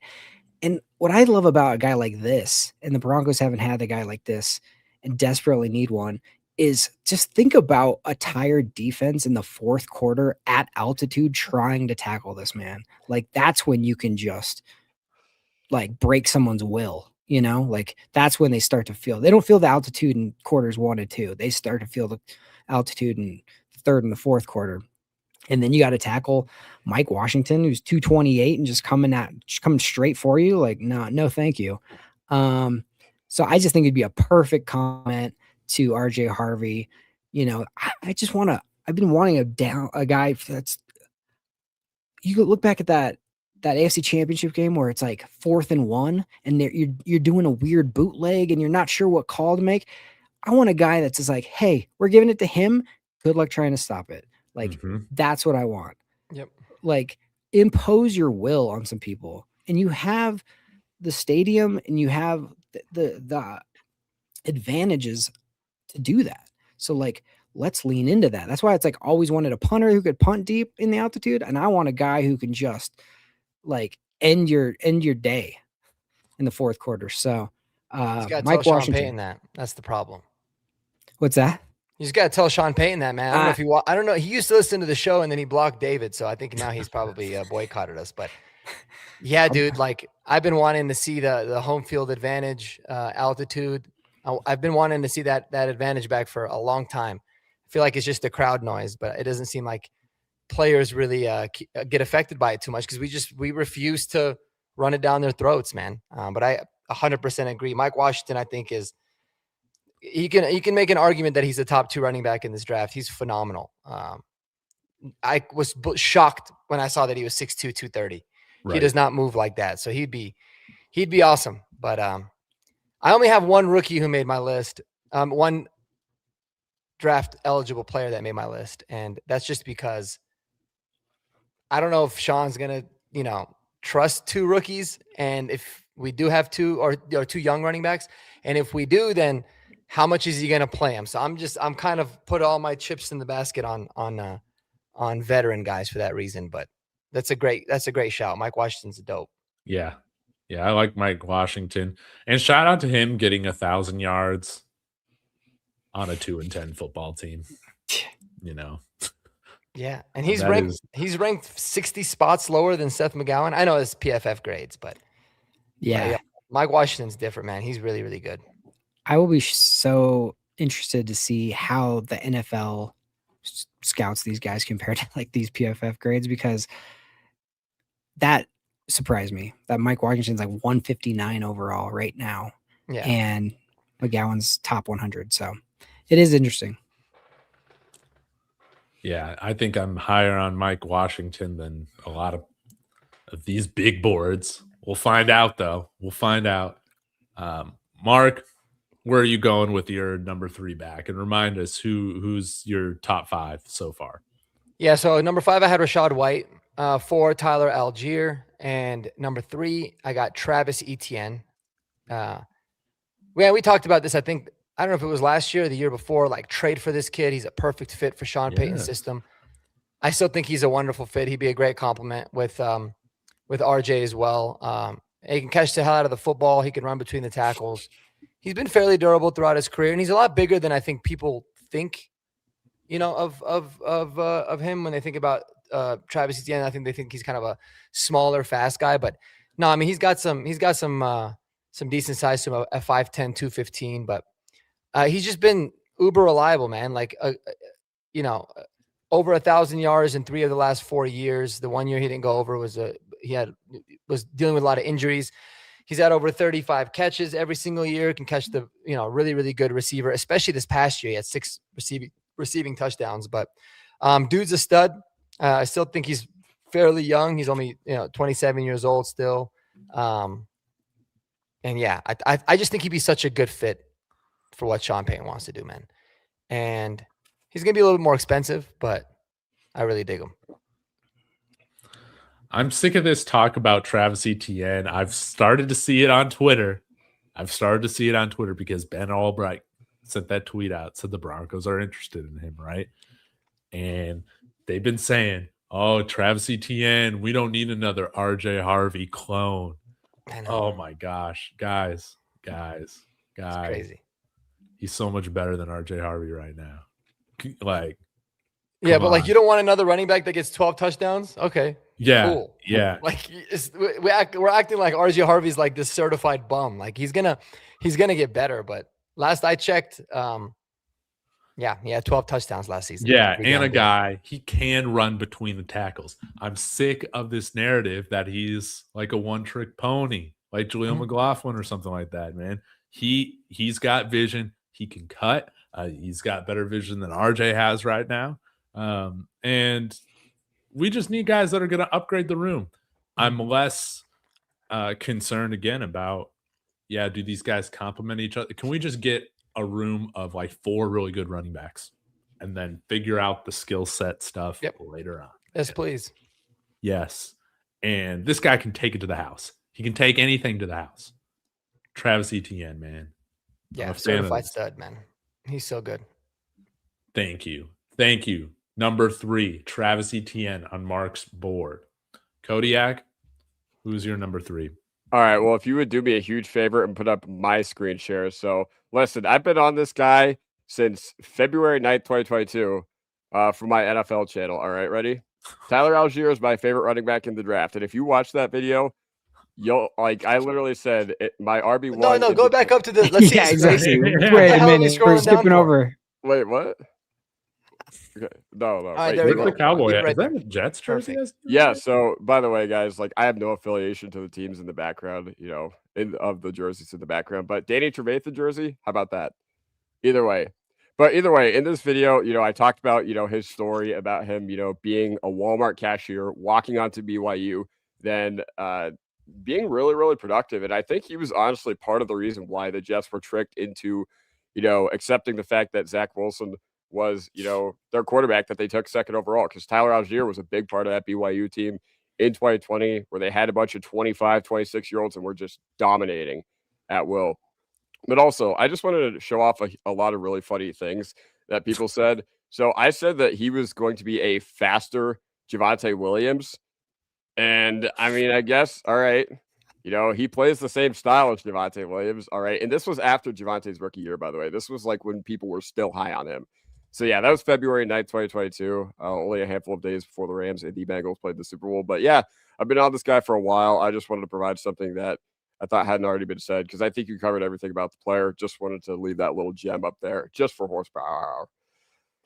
And what I love about a guy like this, and the Broncos haven't had a guy like this and desperately need one, is just think about a tired defense in the fourth quarter at altitude trying to tackle this man. Like, that's when you can just like break someone's will, like that's when they start to feel, they don't feel the altitude in quarters 1 and 2. They start to feel the altitude in the third and the fourth quarter. And then you got to tackle Mike Washington, who's 228 and just coming straight for you. Like, no, thank you. So I just think it'd be a perfect comment to RJ Harvey. I just I've been wanting a guy that's, you could look back at that AFC Championship game where it's like 4th and 1 and you're doing a weird bootleg and you're not sure what call to make. I want a guy that's just like, hey, we're giving it to him. Good luck trying to stop it. Like, That's what I want. Yep. Like, impose your will on some people, and you have the stadium and you have the advantages to do that. So like, let's lean into that. That's why it's like always wanted a punter who could punt deep in the altitude. And I want a guy who can just like end your day in the fourth quarter. So Mike Washington, that's the problem. What's that? You just got to tell Sean Payton that, man. I don't know. He used to listen to the show and then he blocked David. So I think now he's probably boycotted us, but yeah, dude, like I've been wanting to see the home field advantage, altitude. I've been wanting to see that advantage back for a long time. I feel like it's just a crowd noise, but it doesn't seem like players really get affected by it too much because we refuse to run it down their throats, man. But I 100% agree. Mike Washington, I think, you can make an argument that he's a top 2 running back in this draft. He's phenomenal. I was shocked when I saw that he was 6'2", 230. Right. He does not move like that, so he'd be awesome. But I only have one rookie who made my list, one draft eligible player that made my list, and that's just because I don't know if Sean's gonna, trust 2 rookies, and if we do have 2 or 2 young running backs, and if we do, then how much is he gonna play him? So I'm kind of put all my chips in the basket on veteran guys for that reason. But that's a great shout. Mike Washington's a dope. Yeah. Yeah, I like Mike Washington. And shout out to him getting 1,000 yards on a 2-10 football team. Yeah, and he's ranked 60 spots lower than Seth McGowan. I know it's PFF grades, but yeah, Mike Washington's different, man. He's really, really good. I will be so interested to see how the NFL scouts these guys compared to like these PFF grades, because that surprised me that Mike Washington's like 159 overall right now. Yeah. And McGowan's top 100. So it is interesting. Yeah, I think I'm higher on Mike Washington than a lot of these big boards. We'll find out, though. We'll find out. Mark, where are you going with your number 3 back? And remind us who's your top 5 so far. Yeah, so number 5, I had Rashad White. 4, Tyler Algier. And number 3, I got Travis Etienne. We talked about this, I think, I don't know if it was last year or the year before, like trade for this kid. He's a perfect fit for Sean Payton's system. I still think he's a wonderful fit. He'd be a great compliment with RJ as well. He can catch the hell out of the football. He can run between the tackles. He's been fairly durable throughout his career, and he's a lot bigger than I think people think, of him when they think about Travis Etienne. I think they think he's kind of a smaller, fast guy, but no, I mean he's got some decent size to him at 5'10", 215, but he's just been uber reliable, man. Like over 1,000 yards in 3 of the last 4 years. The 1 year he didn't go over was dealing with a lot of injuries. He's had over 35 catches every single year. Can catch the really, really good receiver, especially this past year. He had 6 receiving touchdowns, but dude's a stud. I still think he's fairly young. He's only 27 years old still. And yeah, I just think he'd be such a good fit for what Sean Payton wants to do, man. And he's going to be a little bit more expensive, but I really dig him. I'm sick of this talk about Travis Etienne. I've started to see it on Twitter. Because Ben Albright sent that tweet out, said the Broncos are interested in him, right? And they've been saying, oh, Travis Etienne, we don't need another RJ Harvey clone. Oh my gosh, guys. It's crazy. He's so much better than RJ Harvey right now. Like, yeah, but like you don't want another running back that gets 12 touchdowns? Okay. Yeah. Cool. Yeah. Like we're acting like RJ Harvey's like this certified bum. Like he's gonna get better. But last I checked, he had 12 touchdowns last season. Yeah, and a guy, he can run between the tackles. I'm sick of this narrative that he's like a one-trick pony, like Jaleel McLaughlin or something like that, man. He's got vision. He can cut. He's got better vision than RJ has right now. And we just need guys that are going to upgrade the room. I'm less concerned again about, do these guys complement each other? Can we just get a room of like 4 really good running backs and then figure out the skill set stuff later on? Yes, please. Yes. And this guy can take it to the house. He can take anything to the house. Travis Etienne, man. Yeah, certified stud, man. He's so good. Thank you. Number 3, Travis Etienne on Mark's board. Kodiak, who's your number 3? All right. Well, if you would do me a huge favor and put up my screen share. So listen, I've been on this guy since February 9th, 2022 for my NFL channel. All right. Ready? Tyler Algier is my favorite running back in the draft. And if you watch that video, I literally said my RB1. No, go back up to the. Let's see. Yeah, exactly. Wait a minute. We're skipping over. Wait, what? Okay. No. All right, there we go. The Cowboy. Right is that a Jets jersey? Yeah. So, by the way, guys, like I have no affiliation to the teams in the background, of the jerseys in the background. But Danny Trevathan jersey, how about that? Either way, in this video, I talked about his story about him, being a Walmart cashier, walking onto BYU, then being really, really productive. And I think he was honestly part of the reason why the Jets were tricked into, accepting the fact that Zach Wilson was, their quarterback that they took 2nd overall, because Tyler Algier was a big part of that BYU team in 2020, where they had a bunch of 25, 26-year-olds and were just dominating at will. But also, I just wanted to show off a lot of really funny things that people said. So I said that he was going to be a faster Javonte Williams. And I mean, I guess, all right, he plays the same style as Javonte Williams. All right. And this was after Javonte's rookie year, by the way. This was like when people were still high on him. So, yeah, that was February 9th, 2022, only a handful of days before the Rams and the Bengals played the Super Bowl. But, yeah, I've been on this guy for a while. I just wanted to provide something that I thought hadn't already been said, because I think you covered everything about the player. Just wanted to leave that little gem up there just for horsepower.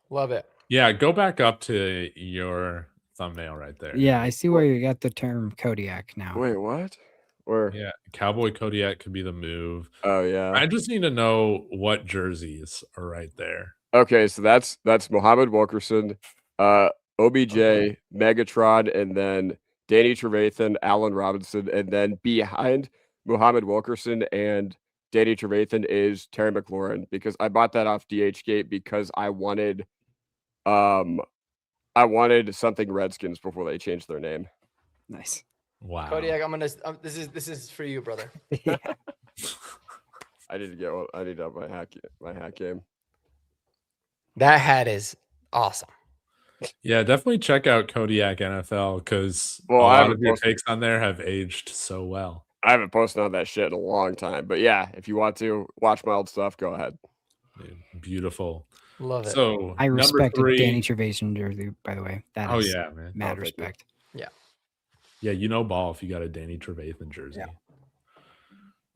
Love it. Yeah, go back up to your thumbnail right there. Yeah, I see where you got the term Kodiak now. Wait, what? Or yeah, Cowboy Kodiak could be the move. Oh, yeah. I just need to know what jerseys are right there. Okay, so that's Muhammad Wilkerson, OBJ, Megatron, and then Danny Trevathan, Allen Robinson, and then behind Muhammad Wilkerson and Danny Trevathan is Terry McLaurin, because I bought that off DHgate because I wanted I wanted something Redskins before they changed their name. Nice. Wow. Kodiak, I'm gonna. This is for you, brother. Yeah. I need to up my hack game. That hat is awesome. Yeah, definitely check out Kodiak NFL because a I lot haven't of your posted- takes on there have aged so well. I haven't posted on that shit in a long time, but yeah, if you want to watch my old stuff, go ahead. Dude, beautiful. Love it. So I respect number a Danny 3. Trevathan jersey, by the way. That Oh is yeah, man. mad thank you. respect. Yeah, you know ball if you got a Danny Trevathan jersey. Yeah.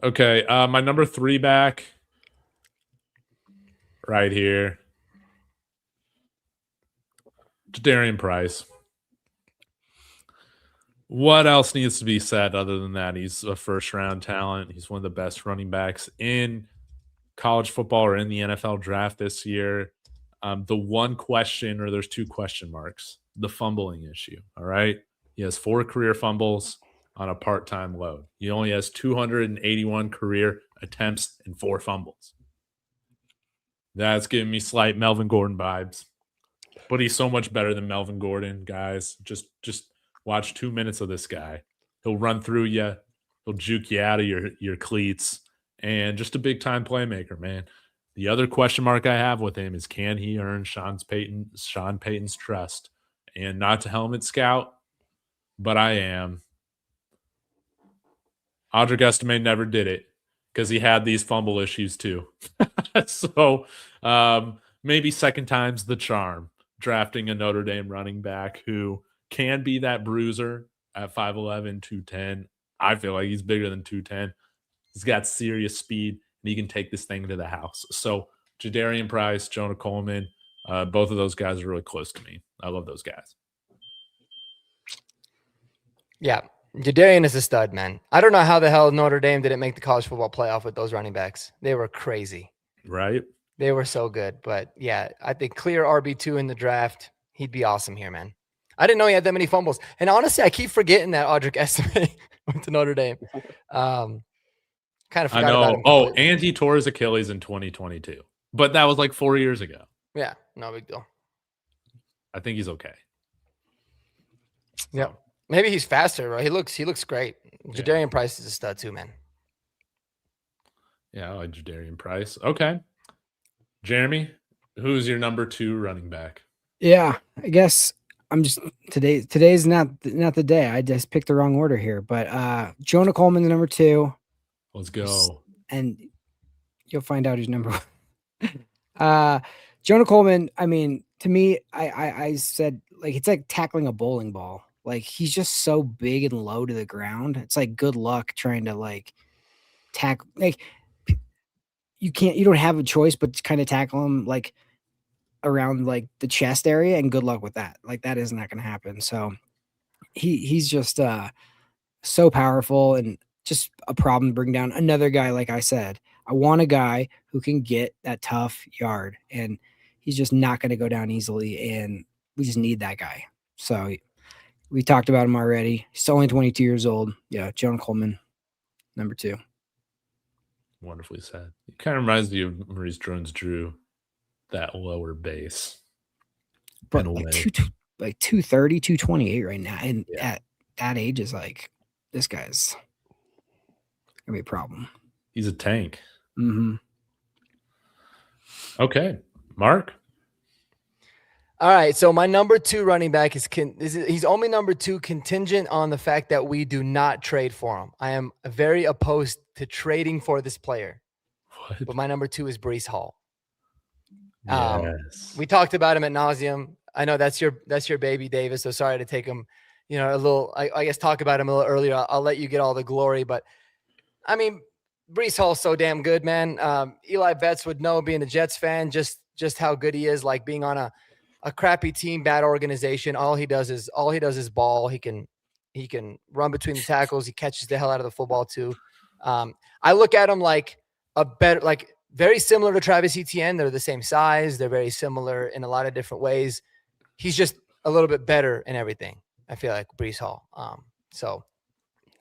Okay, my number 3 back right here. Jadarian Price. What else needs to be said other than that? He's a first-round talent. He's one of the best running backs in college football or in the NFL draft this year. The one question, or there's 2 question marks, the fumbling issue. All right. He has 4 career fumbles on a part-time load. He only has 281 career attempts and 4 fumbles. That's giving me slight Melvin Gordon vibes. But he's so much better than Melvin Gordon, guys. Just watch 2 minutes of this guy. He'll run through you. He'll juke you out of your cleats. And just a big-time playmaker, man. The other question mark I have with him is, can he earn Sean Payton's trust? And not to helmet scout, but I am. Audric Estime never did it because he had these fumble issues too. So maybe second time's the charm, drafting a Notre Dame running back who can be that bruiser at 5'11", 210. I feel like he's bigger than 210. He's got serious speed, and he can take this thing to the house. So Jadarian Price, Jonah Coleman, both of those guys are really close to me. I love those guys. Yeah, Jadarian is a stud, man. I don't know how the hell Notre Dame didn't make the college football playoff with those running backs. They were crazy. Right? They were so good. But yeah, I think clear RB2 in the draft. He'd be awesome here, man. I didn't know he had that many fumbles. And honestly, I keep forgetting that Audric Estime went to Notre Dame. Kind of forgot about him. Oh, and he tore his Achilles in 2022. But that was like 4 years ago. Yeah, no big deal. I think he's okay. Yeah. Maybe he's faster, right? He looks great. Yeah. Jadarian Price is a stud too, man. Yeah, I like Jadarian Price. Okay. Jeremy, who's your number 2 running back? Yeah, I guess I'm just today's not the day. I just picked the wrong order here, but Jonah Coleman's number 2. Let's go. And you'll find out who's number 1. Jonah Coleman, I mean, to me, I said, like, it's like tackling a bowling ball. Like, he's just so big and low to the ground. It's like, good luck trying to like tackle. Like, you don't have a choice but to kind of tackle him like around like the chest area, and good luck with that. Like, that is not going to happen. So he's just so powerful and just a problem to bring down. Another guy, like I said, I want a guy who can get that tough yard, and he's just not going to go down easily, and we just need that guy. So we talked about him already. He's only 22 years old. Yeah, Jonah Coleman, number 2. Wonderfully said. It kind of reminds me of Maurice Jones-Drew, that lower base. But like 230, 228 right now. And at that age is like, this guy's going to be a problem. He's a tank. Mm-hmm. Okay. Mark? All right, so my number 2 running back he's only number 2 contingent on the fact that we do not trade for him. I am very opposed to trading for this player. What? But my number 2 is Breece Hall. Yes. We talked about him at nauseum. I know that's your baby, Davis. So sorry to take him, a little. I guess talk about him a little earlier. I'll let you get all the glory, but I mean, Breece Hall's so damn good, man. Eli Betts would know, being a Jets fan, just how good he is. Like, being on a crappy team, bad organization. All he does is ball. He can run between the tackles. He catches the hell out of the football too. I look at him like very similar to Travis Etienne. They're the same size. They're very similar in a lot of different ways. He's just a little bit better in everything, I feel like, Breece Hall. So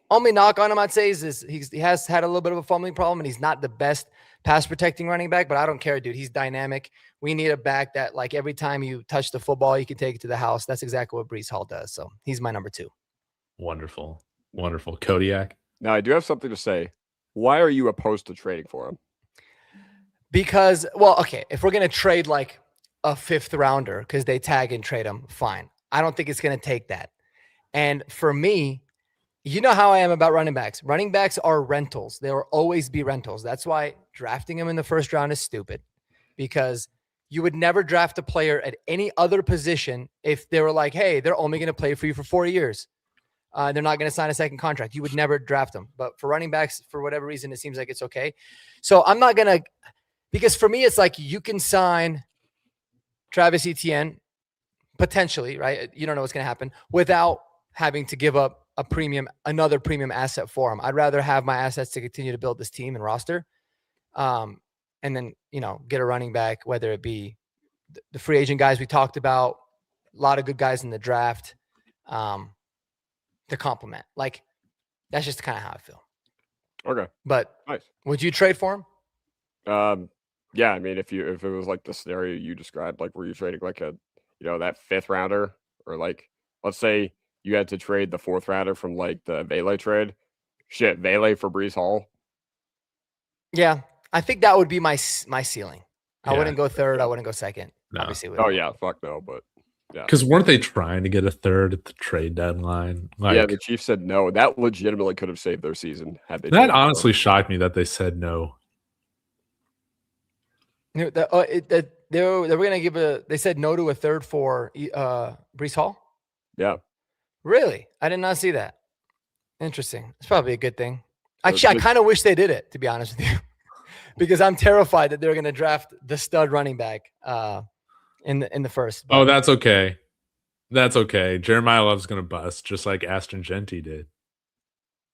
only knock on him, I'd say, is he has had a little bit of a fumbling problem, and he's not the best pass protecting running back, but I don't care, dude. He's dynamic. We need a back that, like, every time you touch the football, you can take it to the house. That's exactly what Breece Hall does. So he's my number 2. Wonderful. Kodiak? Now, I do have something to say. Why are you opposed to trading for him? Because, well, okay, if we're going to trade like a 5th rounder because they tag and trade him, fine. I don't think it's going to take that. And for me, you know how I am about running backs. Running backs are rentals. They will always be rentals. That's why drafting them in the first round is stupid, because you would never draft a player at any other position if they were like, hey, they're only going to play for you for 4 years. They're not going to sign a second contract. You would never draft them. But for running backs, for whatever reason, it seems like it's okay. So I'm not going to, because for me, it's like you can sign Travis Etienne potentially, right? You don't know what's going to happen without having to give up another premium asset for him. I'd rather have my assets to continue to build this team and roster. And then, get a running back, whether it be the free agent guys we talked about, a lot of good guys in the draft, to complement. Like, that's just kind of how I feel. Okay. But nice. Would you trade for him? Yeah, I mean, if it was like the scenario you described, like, were you trading like a, that 5th rounder, or like, let's say you had to trade the 4th rounder from like the Vele trade. Shit, Vele for Breece Hall. Yeah, I think that would be my ceiling. I wouldn't go 3rd. I wouldn't go 2nd. No. Obviously. Yeah, fuck no, but yeah. Because weren't they trying to get a 3rd at the trade deadline? Yeah, the Chiefs said no. That legitimately could have saved their season had they. That honestly shocked me that they said no. They were going to give they said no to a 3rd for Breece Hall? Yeah. Really? I did not see that. Interesting. It's probably a good thing. Actually, I kind of wish they did it, to be honest with you, because I'm terrified that they're going to draft the stud running back in the first. But. Oh, that's okay. That's okay. Jeremiah Love's going to bust, just like Aston Genty did.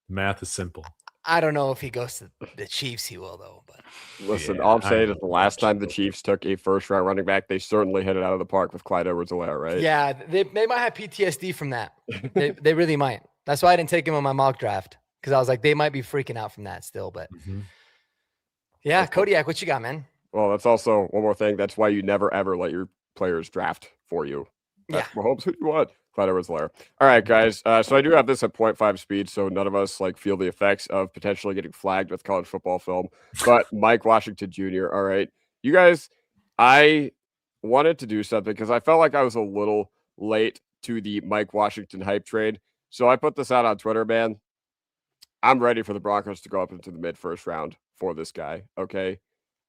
Math is simple. I don't know if he goes to the Chiefs, he will, though. But listen, all I'm saying is the last time the Chiefs took a 1st-round running back, they certainly hit it out of the park with Clyde Edwards-Helaire, right? Yeah, they might have PTSD from that. they really might. That's why I didn't take him on my mock draft, because I was like, they might be freaking out from that still. But yeah, Kodiak, what you got, man? Well, that's also one more thing. That's why you never ever let your players draft for you. That's Mahomes who you want. Clyde Edwards-Helaire. All right, guys. So I do have this at 0.5 speed, so none of us feel the effects of potentially getting flagged with college football film. But Mike Washington Jr. All right, you guys. I wanted to do something because I felt like I was a little late to the Mike Washington hype trade. So I put this out on Twitter, man. I'm ready for the Broncos to go up into the mid-1st round for this guy. Okay,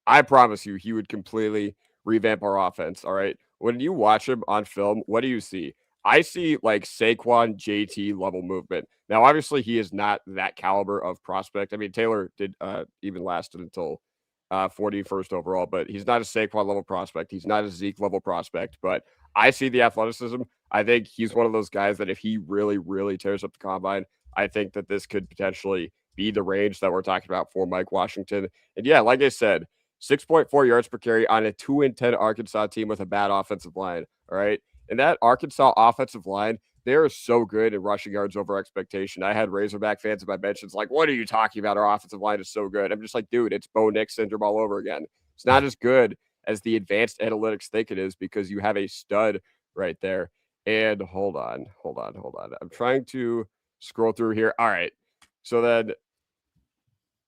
I promise you, he would completely revamp our offense. All right, when you watch him on film, what do you see? I see like Saquon JT level movement. Now, obviously, he is not that caliber of prospect. I mean, Taylor did even lasted until 41st overall, but he's not a Saquon level prospect. He's not a Zeke level prospect, but I see the athleticism. I think he's one of those guys that if he really, really tears up the combine, I think that this could potentially be the range that we're talking about for Mike Washington. And yeah, like I said, 6.4 yards per carry on a 2-10 Arkansas team with a bad offensive line. All right. And that Arkansas offensive line, they are so good at rushing yards over expectation. I had Razorback fans in my mentions like, what are you talking about? Our offensive line is so good. I'm just like, dude, it's Bo Nix syndrome all over again. It's not as good as the advanced analytics think it is because you have a stud right there. And hold on. I'm trying to scroll through here. All right. So then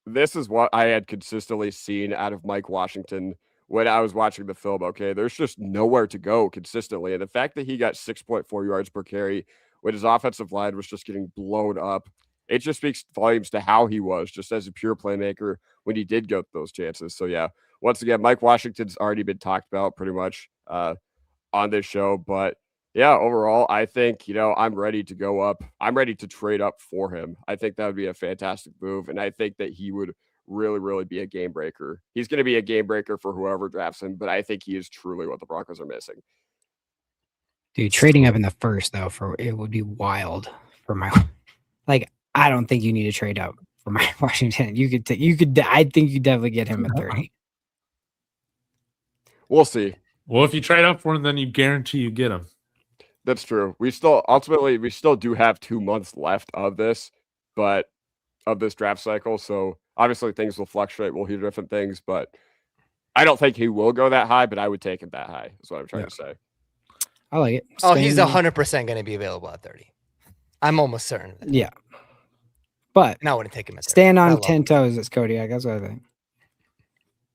this is what I had consistently seen out of Mike Washington when I was watching the film. Okay, there's just nowhere to go consistently. And the fact that he got 6.4 yards per carry when his offensive line was just getting blown up, it just speaks volumes to how he was just as a pure playmaker when he did get those chances. So yeah, once again, Mike Washington's already been talked about pretty much on this show. But yeah, overall, I think, I'm ready to go up. I'm ready to trade up for him. I think that would be a fantastic move. And I think that he would really, really be a game breaker. He's going to be a game breaker for whoever drafts him, but I think he is truly what the Broncos are missing. Dude, trading up in the 1st, though, it would be wild for my, I don't think you need to trade up for Mike Washington. I think you definitely get him at 30. We'll see. Well, if you trade up for him, then you guarantee you get him. That's true. We still do have 2 months left of this but of this draft cycle. So obviously things will fluctuate. We'll hear different things, but I don't think he will go that high, but I would take him that high. Is what I'm trying to say. I like it. Oh, he's 100% going to be available at 30. I'm almost certain of it. Yeah. But and I wouldn't take him at 30. Stand on 10 toes as Kodiak. That's what I think.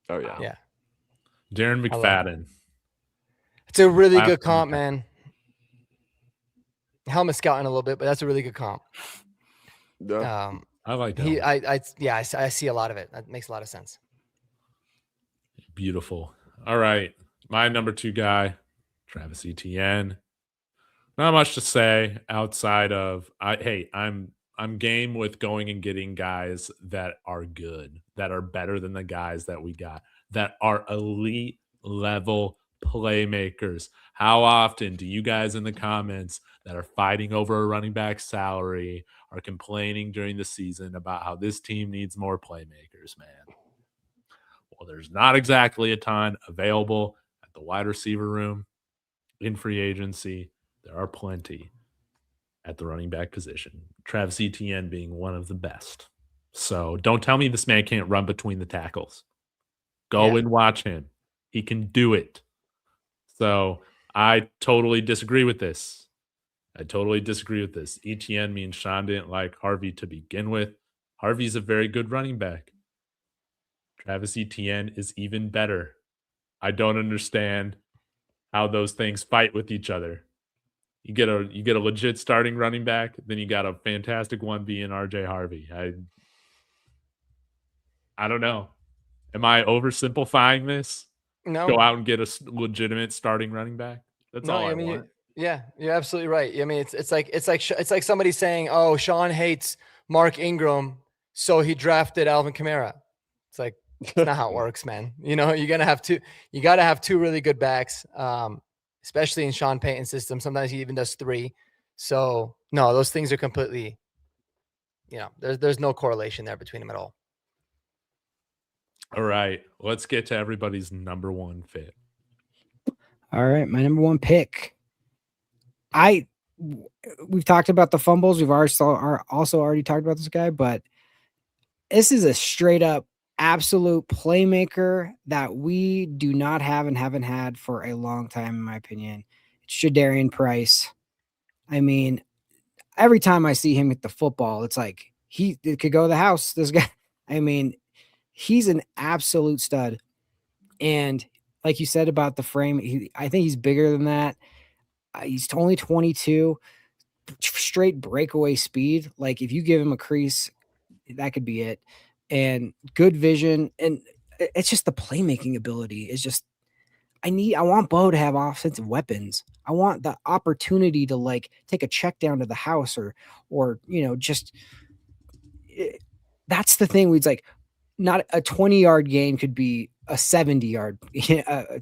Oh, yeah. Yeah. Darren McFadden. It's a really good comp, man. Helmet scouting a little bit, but that's a really good comp. Yeah. I like that. I see a lot of it. That makes a lot of sense. Beautiful. All right. My number 2 guy, Travis Etienne. Not much to say outside of I'm game with going and getting guys that are good, that are better than the guys that we got, that are elite level playmakers. How often do you guys in the comments that are fighting over a running back salary are complaining during the season about how this team needs more playmakers, man? Well, there's not exactly a ton available at the wide receiver room in free agency. There are plenty at the running back position. Travis Etienne being one of the best. So don't tell me this man can't run between the tackles. Go and watch him. He can do it. So I totally disagree with this. Etienne means Sean didn't like Harvey to begin with. Harvey's a very good running back. Travis Etienne is even better. I don't understand how those things fight with each other. You get a legit starting running back, then you got a fantastic 1B in RJ Harvey. I don't know. Am I oversimplifying this? No. Go out and get a legitimate starting running back. That's all I want. Yeah, you're absolutely right. I mean, it's like somebody saying, "Oh, Sean hates Mark Ingram, so he drafted Alvin Kamara." It's like that's not how it works, man. You know, you got to have two really good backs, especially in Sean Payton's system. Sometimes he even does 3. So no, those things are completely, there's no correlation there between them at all. All right, let's get to everybody's number 1 fit. All right, my number 1 pick. We've talked about the fumbles. We've also already talked about this guy, but this is a straight up absolute playmaker that we do not have and haven't had for a long time, in my opinion. It's Jadarian Price. I mean, every time I see him hit the football, it's like it could go to the house. This guy, I mean, he's an absolute stud. And like you said about the frame, I think he's bigger than that. He's only 22, straight breakaway speed. Like if you give him a crease, that could be it. And good vision. And it's just the playmaking ability is just, I want Bo to have offensive weapons. I want the opportunity to like take a check down to the house or, that's the thing. It's like not a 20-yard gain could be a 70-yard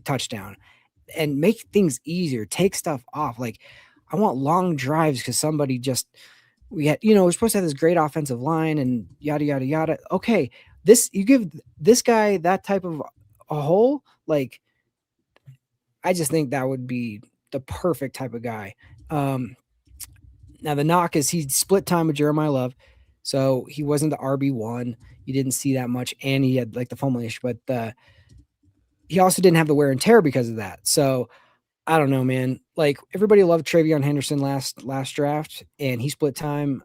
touchdown. And make things easier, take stuff off. Like I want long drives because we're supposed to have this great offensive line and yada, yada, yada. Okay. You give this guy that type of a hole. Like, I just think that would be the perfect type of guy. Now the knock is he split time with Jeremiah Love. So he wasn't the RB1. You didn't see that much. And he had like the fumble issue, but he also didn't have the wear and tear because of that. So I don't know, man. Like everybody loved Travion Henderson last draft, and he split time.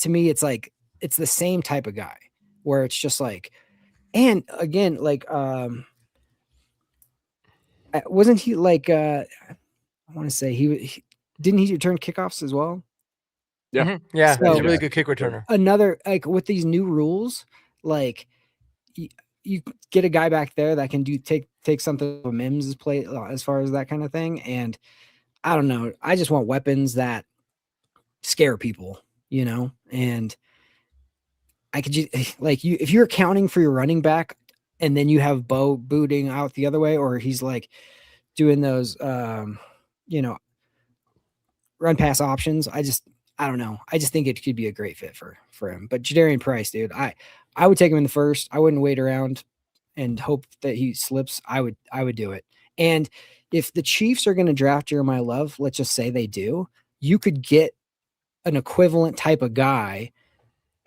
To me, it's like it's the same type of guy where it's just like, and again, like wasn't he like I want to say he didn't he return kickoffs as well? Yeah, yeah, So- he's a really good kick returner. Another like with these new rules, like you get a guy back there that can take something of Mims' play as far as that kind of thing. And I don't know. I just want weapons that scare people, and I could just like if you're accounting for your running back and then you have Bo booting out the other way, or he's like doing those, run pass options. I don't know. I just think it could be a great fit for him. But Jadarian Price, dude, I would take him in the first. I wouldn't wait around and hope that he slips. I would do it. And if the Chiefs are going to draft Jeremiah Love, let's just say they do, you could get an equivalent type of guy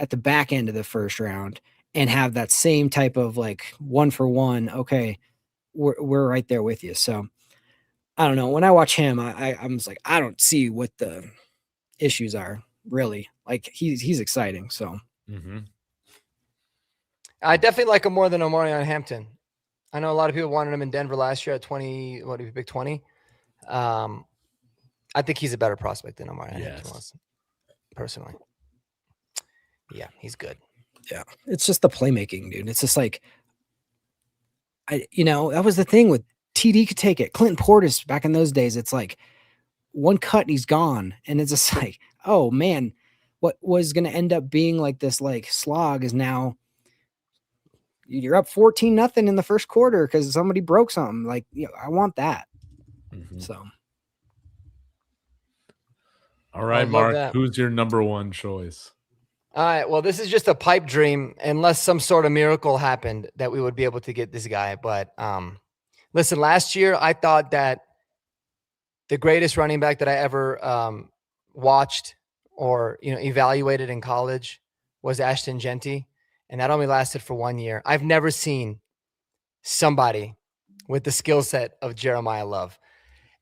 at the back end of the first round and have that same type of like 1-for-1. Okay, we're right there with you. So I don't know. When I watch him, I'm just like, I don't see what the issues are really. Like he's exciting. So I definitely like him more than Omarion Hampton. I know a lot of people wanted him in Denver last year at 20. What did he pick 20? I think he's a better prospect than Omarion Hampton was, personally. Yeah, he's good. Yeah, it's just the playmaking, dude. It's just like, that was the thing with TD could take it. Clinton Portis back in those days, it's like one cut and he's gone. And it's just like, oh man, what was going to end up being like this like slog is now you're up 14-0 in the first quarter because somebody broke something. Like, I want that. So. All right, Mark, who's your number one choice? All right. Well, this is just a pipe dream unless some sort of miracle happened that we would be able to get this guy. But listen, last year I thought that the greatest running back that I ever watched or evaluated in college was Ashton Genty, and that only lasted for 1 year. I've never seen somebody with the skill set of Jeremiah Love,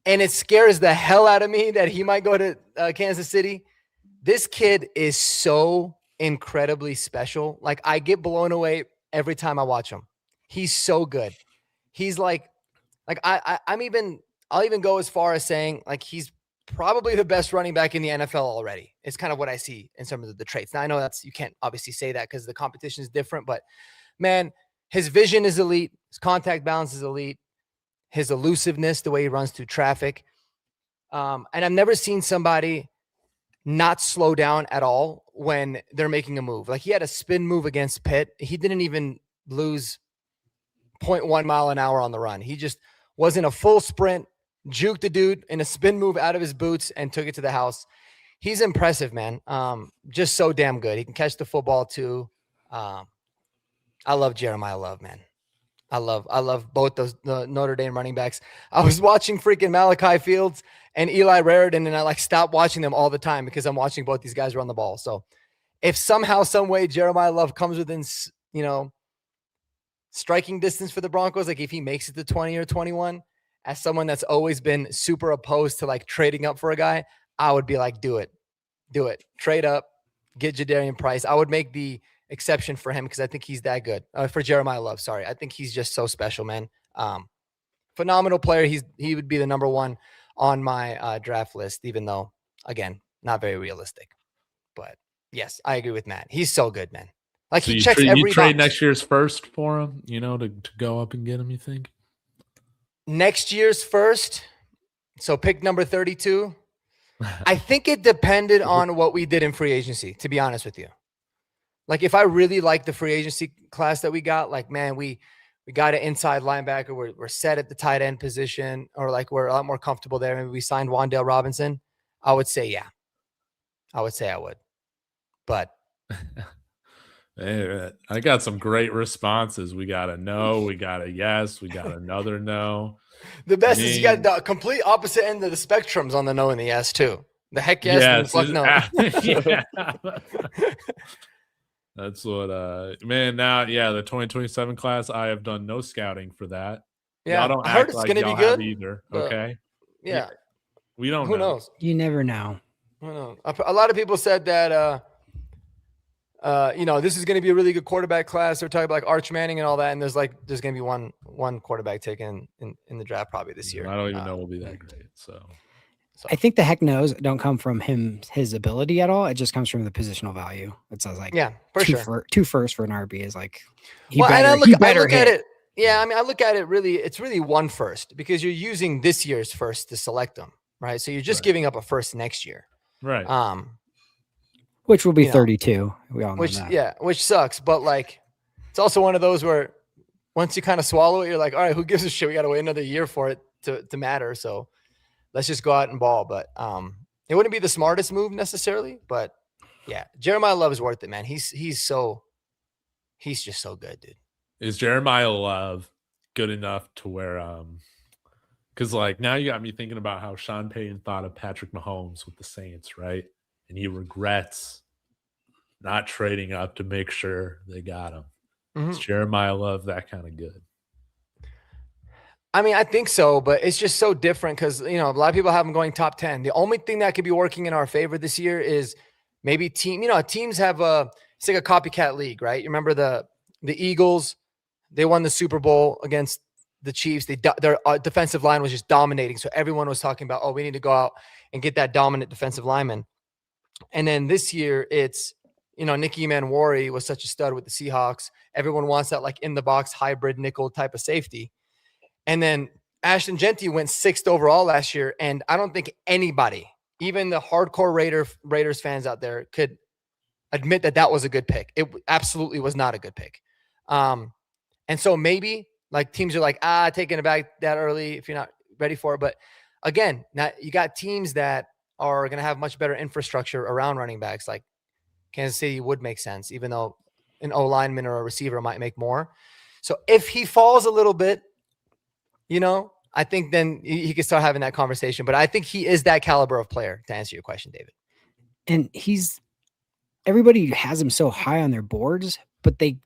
and it scares the hell out of me that he might go to Kansas City. This kid is so incredibly special. Like, I get blown away every time I watch him. He's so good. He's like I'll even go as far as saying like he's probably the best running back in the NFL already. It's kind of what I see in some of the traits. Now I know you can't obviously say that because the competition is different, but man, his vision is elite. His contact balance is elite. His elusiveness, the way he runs through traffic. And I've never seen somebody not slow down at all when they're making a move. Like, he had a spin move against Pitt. He didn't even lose 0.1 mile an hour on the run. He just was in a full sprint, juked the dude in a spin move out of his boots and took it to the house. He's impressive, man. Just so damn good. He can catch the football too. I love Jeremiah Love, man. I love both the Notre Dame running backs. I was watching freaking Malachi Fields and Eli Raridan, and I stopped watching them all the time because I'm watching both these guys run the ball. So if somehow, some way Jeremiah Love comes within, striking distance for the Broncos, like if he makes it to 20 or 21, as someone that's always been super opposed to like trading up for a guy, I would be like, do it. Trade up, get Jadarian Price. I would make the exception for him because I think he's that good. For Jeremiah Love, sorry. I think he's just so special, man. Phenomenal player. He would be the number one on my draft list, even though, again, not very realistic. But yes, I agree with Matt. He's so good, man. Like, so he checks every box. You trade next year's first for him, to go up and get him, you think? Next year's first. So pick number 32. I think it depended on what we did in free agency, to be honest with you. Like, if I really like the free agency class that we got, like, man, we got an inside linebacker. We're set at the tight end position, or like we're a lot more comfortable there. Maybe we signed Wan'Dale Robinson. I would say, yeah. I would. But hey, I got some great responses. We got a no, we got a yes, we got another no. The best is you got the complete opposite end of the spectrums on the no and the yes too. The heck yes, and the fuck no. Yeah. That's what man, now the 2027 class, I have done no scouting for that. Yeah, y'all don't I heard it's gonna be good either. Okay. Yeah. We don't know. Who knows? You never know. Who knows? A lot of people said that this is going to be a really good quarterback class. They're talking about like Arch Manning and all that, and there's going to be one quarterback taken in the draft probably this year. I don't even know will be that great. So I think the heck knows don't come from his ability at all. It just comes from the positional value. It says like two first for an RB is like I look at it. Yeah, I mean, I look at it really. It's really one first because you're using this year's first to select them, right? So you're just giving up a first next year, right? Which will be 32. We all know that. Yeah, which sucks. But like, it's also one of those where once you kind of swallow it, you're like, all right, who gives a shit? We got to wait another year for it to matter. So let's just go out and ball. But it wouldn't be the smartest move necessarily. But yeah, Jeremiah Love is worth it, man. He's just so good, dude. Is Jeremiah Love good enough to where because like now you got me thinking about how Sean Payton thought of Patrick Mahomes with the Saints, right? And he regrets not trading up to make sure they got him. Mhm. Is Jeremiah Love that kind of good? I mean, I think so, but it's just so different because, a lot of people have him going top 10. The only thing that could be working in our favor this year is maybe teams have it's like a copycat league, right? You remember the Eagles, they won the Super Bowl against the Chiefs. Their defensive line was just dominating. So everyone was talking about, oh, we need to go out and get that dominant defensive lineman. And then this year it's, Nicky Manwari was such a stud with the Seahawks. Everyone wants that like in the box hybrid nickel type of safety. And then Ashton Genty went 6th overall last year. And I don't think anybody, even the hardcore Raiders fans out there, could admit that was a good pick. It absolutely was not a good pick. And so maybe like teams are like, taking it back that early if you're not ready for it. But again, now you got teams that are going to have much better infrastructure around running backs. Like Kansas City would make sense, even though an O lineman or a receiver might make more. So if he falls a little bit, I think then he could start having that conversation. But I think he is that caliber of player, to answer your question, David. And everybody has him so high on their boards, but they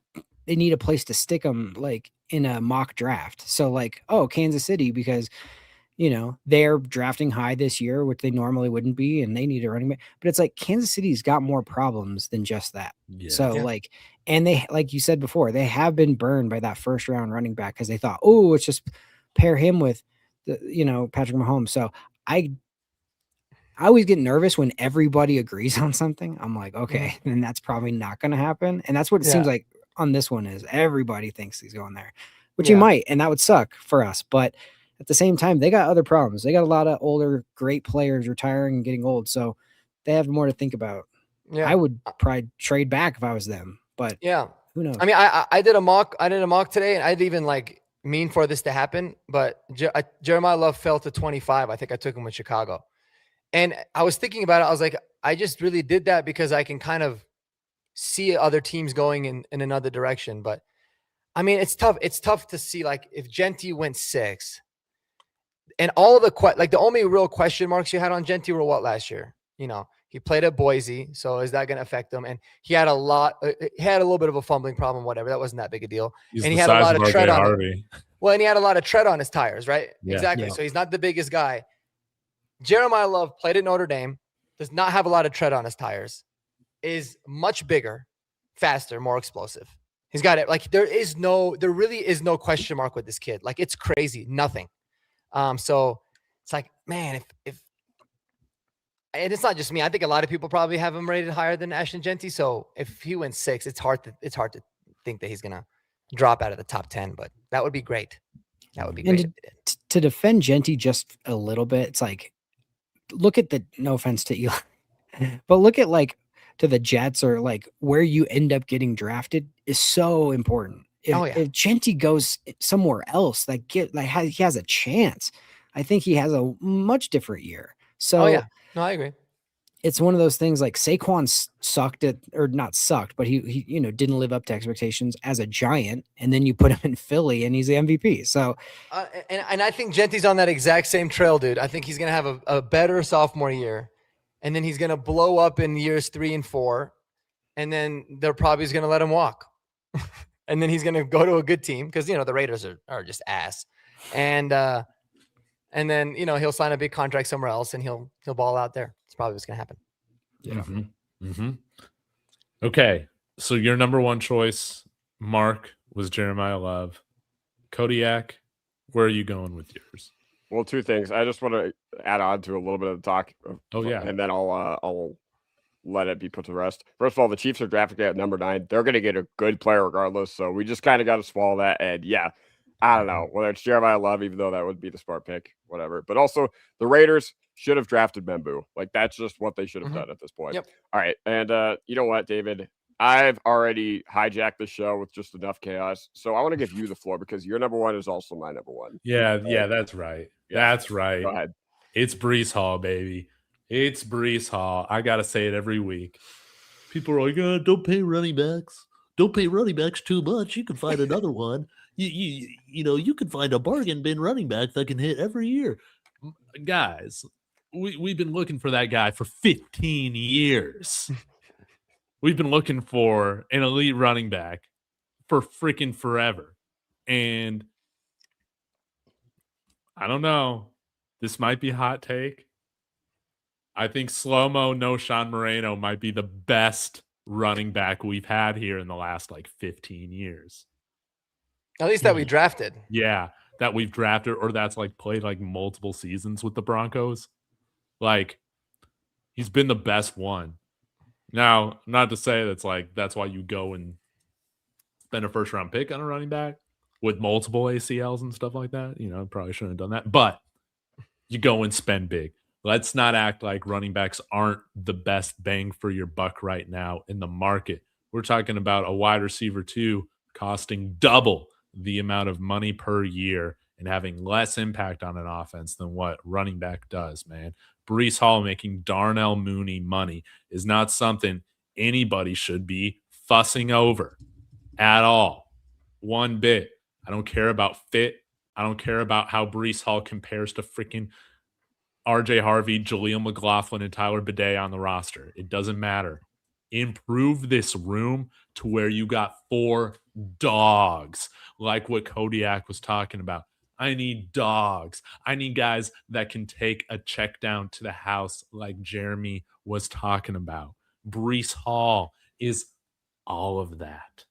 need a place to stick him like in a mock draft. So like, Kansas City, because they're drafting high this year, which they normally wouldn't be, and they need a running back. But it's like Kansas City's got more problems than just that. Yeah. So and they, like you said before, they have been burned by that first round running back because they thought, let's just pair him with Patrick Mahomes. So I always get nervous when everybody agrees on something. I'm like, okay, then that's probably not going to happen. And that's what it seems like on this one is everybody thinks he's going there, which he might, and that would suck for us. But at the same time, they got other problems. They got a lot of older, great players retiring and getting old. So they have more to think about. Yeah. I would probably trade back if I was them, but who knows? I mean, I did a mock today, and I'd even mean for this to happen, but Jeremiah Love fell to 25. I think I took him with Chicago. And I was thinking about it. I was like, I just really did that because I can kind of see other teams going in another direction. But I mean, it's tough. It's tough to see if Genty went 6 and all of the only real question marks you had on Genty were what last year? He played at Boise. So is that going to affect him? And he had a little bit of a fumbling problem, whatever. That wasn't that big a deal. And he had a lot of tread on it. Well, and he had a lot of tread on his tires, right? Yeah. Exactly. Yeah. So he's not the biggest guy. Jeremiah Love played at Notre Dame, does not have a lot of tread on his tires, is much bigger, faster, more explosive. He's got it. There really is no question mark with this kid. It's crazy. Nothing. So it's like, man, if and it's not just me. I think a lot of people probably have him rated higher than Ashton Genty. So if he went 6, it's hard to think that he's gonna drop out of the top 10. But that would be great. That would be great. To defend Genty just a little bit, it's like, look at no offense to Eli, but look at to the Jets or where you end up getting drafted is so important. If Genty goes somewhere else, he has a chance. I think he has a much different year. So no, I agree. It's one of those things Saquon not sucked, but he didn't live up to expectations as a Giant, and then you put him in Philly and he's the MVP. So, and I think Genty's on that exact same trail, dude. I think he's gonna have a better sophomore year, and then he's gonna blow up in years 3 and 4, and then they're probably gonna let him walk, and then he's gonna go to a good team because the Raiders are just ass, and then he'll sign a big contract somewhere else and he'll ball out there. It's probably what's gonna happen. Yeah. Mm-hmm. Mm-hmm. Okay, so your number one choice, Mark, was Jeremiah Love. Kodiak, where are you going with yours? Well, 2 things. I just want to add on to a little bit of the talk. And then I'll let it be put to rest. First of all, the Chiefs are drafting at number 9. They're going to get a good player regardless. So we just kind of got to swallow that. And I don't know whether it's Jeremiah Love, even though that would be the smart pick, whatever. But also the Raiders should have drafted Membu. That's just what they should have done at this point. Yep. All right. And you know what, David? I've already hijacked the show with just enough chaos. So I want to give you the floor because your number 1 is also my number 1. Yeah, that's right. Yeah. That's right. Go ahead. It's Breece Hall, baby. It's Breece Hall. I got to say it every week. People are like, don't pay running backs. Don't pay running backs too much. You can find another one. You can find a bargain bin running back that can hit every year. Guys, we've been looking for that guy for 15 years. we've been looking for an elite running back for freaking forever. And I don't know. This might be a hot take. I think slow-mo, no Sean Moreno might be the best running back we've had here in the last 15 years. At least that we drafted. Yeah, that we've drafted or that's played multiple seasons with the Broncos. He's been the best one. Now, not to say that's why you go and spend a first-round pick on a running back with multiple ACLs and stuff like that. Probably shouldn't have done that. But you go and spend big. Let's not act like running backs aren't the best bang for your buck right now in the market. We're talking about a wide receiver too, costing double the amount of money per year and having less impact on an offense than what running back does, man. Breece Hall making Darnell Mooney money is not something anybody should be fussing over at all. One bit. I don't care about fit. I don't care about how Breece Hall compares to freaking RJ Harvey, Jaleel McLaughlin, and Tyler Bidet on the roster. It doesn't matter. Improve this room to where you got 4 dogs, like what Kodiak was talking about. I need dogs. I need guys that can take a check down to the house like Jeremy was talking about. Breece Hall is all of that.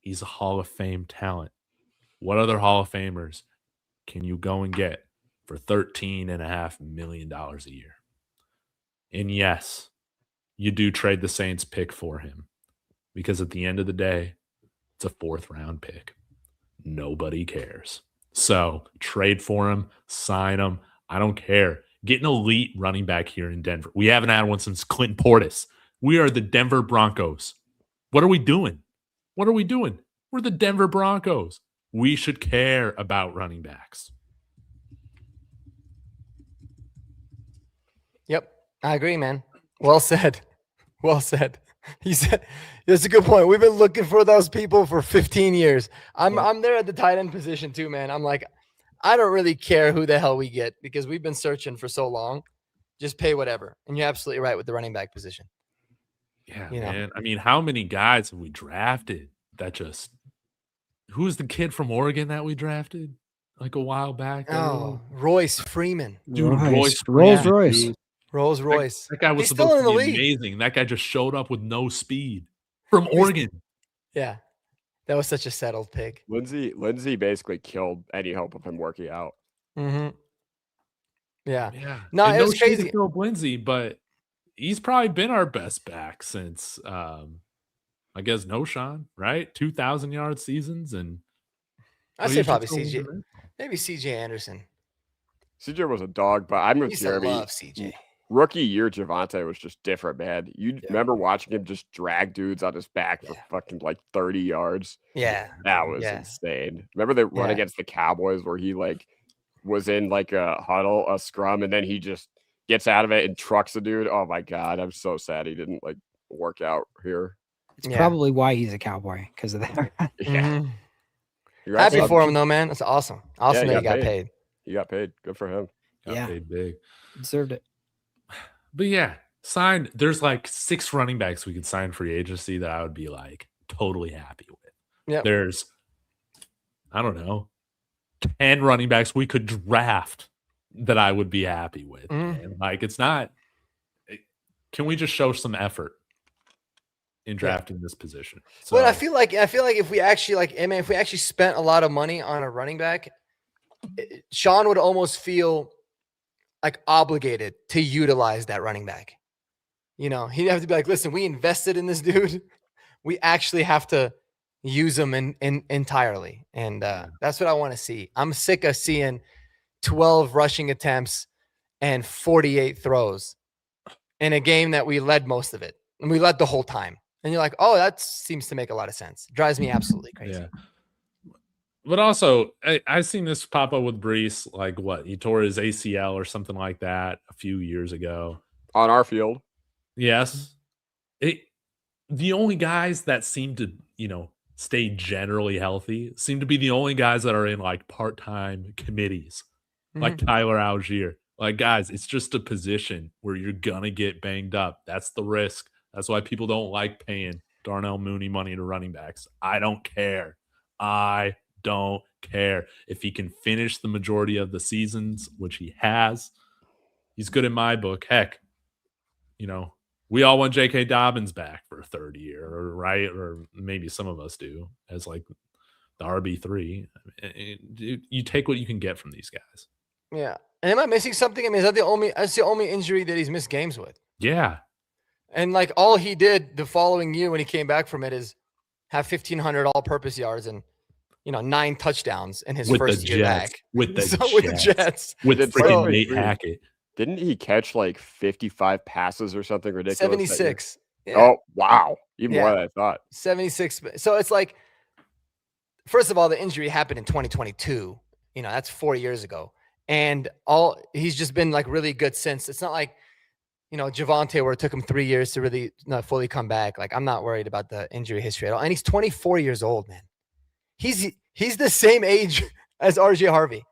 He's a Hall of Fame talent. What other Hall of Famers can you go and get for $13.5 million a year? And yes, you do trade the Saints pick for him because at the end of the day, it's a 4th-round pick. Nobody cares. So trade for him, sign him. I don't care. Get an elite running back here in Denver. We haven't had one since Clinton Portis. We are the Denver Broncos. What are we doing? What are we doing? We're the Denver Broncos. We should care about running backs. Yep, I agree, man. Well said. Well said. He said that's a good point. We've been looking for those people for 15 years. I'm there at the tight end position too, man. I'm like, I don't really care who the hell we get because we've been searching for so long. Just pay whatever. And you're absolutely right with the running back position. Yeah, man. I mean, how many guys have we drafted that just who's the kid from Oregon that we drafted a while back? Oh, Royce Freeman. Dude, Rolls Freeman, Royce. dude. Rolls Royce. That guy was He's still supposed in to the be league. amazing. That guy just showed up with no speed from Oregon. Yeah. That was such a settled pick. Lindsey basically killed any hope of him working out. Mm-hmm. Yeah. Yeah. No, And it was shade to crazy. Philip Lindsay, but he's probably been our best back since I guess no Sean, right? 2,000-yard seasons and I'd say probably CJ. Maybe CJ Anderson. CJ was a dog, but I'm I with used to Jeremy. love CJ. Rookie year, Javante was just different, man. You remember watching him just drag dudes on his back for fucking 30 yards? Yeah. That was insane. Remember the run against the Cowboys where he was in a huddle, a scrum, and then he just gets out of it and trucks the dude. Oh my God. I'm so sad he didn't work out here. It's probably why he's a Cowboy because of that. Mm-hmm. Congrats Happy on- for him though, man. That's awesome. Awesome that he got paid. He got paid. Good for him. Got paid big. Deserved it. But yeah, signed. There's 6 running backs we could sign free agency that I would be totally happy with. Yeah. There's, I don't know, 10 running backs we could draft that I would be happy with. And it's not. Can we just show some effort in drafting this position? So, But I feel like if we actually if we actually spent a lot of money on a running back, Sean would almost feel obligated to utilize that running back. He'd have to be listen, we invested in this dude. We actually have to use him entirely. And that's what I want to see. I'm sick of seeing 12 rushing attempts and 48 throws in a game that we led most of it. And we led the whole time. And you're like, oh, that seems to make a lot of sense. Drives me absolutely crazy. Yeah. But also, I've seen this pop up with Breece, he tore his ACL or something like that a few years ago. On our field. Yes. The only guys that seem to, stay generally healthy seem to be the only guys that are in part-time committees, like Tyler Algier. Guys, it's just a position where you're going to get banged up. That's the risk That's why people don't like paying Darnell Mooney money to running backs. I don't care. I don't care. If he can finish the majority of the seasons, which he has, he's good in my book. Heck, we all want J.K. Dobbins back for a third year, right? Or maybe some of us do, as like the RB3. You take what you can get from these guys. Yeah. And am I missing something? I mean, that's the only injury that he's missed games with. Yeah. And like all he did the following year when he came back from it is have 1,500 all-purpose yards and 9 touchdowns in his first year back. With the Jets. With freaking Nate Hackett. Didn't he catch like 55 passes or something ridiculous? 76. Yeah. Oh, wow. Even more than I thought. 76. So it's like, first of all, the injury happened in 2022. That's 4 years ago. And he's just been like really good since. It's not like, Javonte, where it took him 3 years to really not fully come back. Like, I'm not worried about the injury history at all. And he's 24 years old, man. He's the same age as RJ Harvey.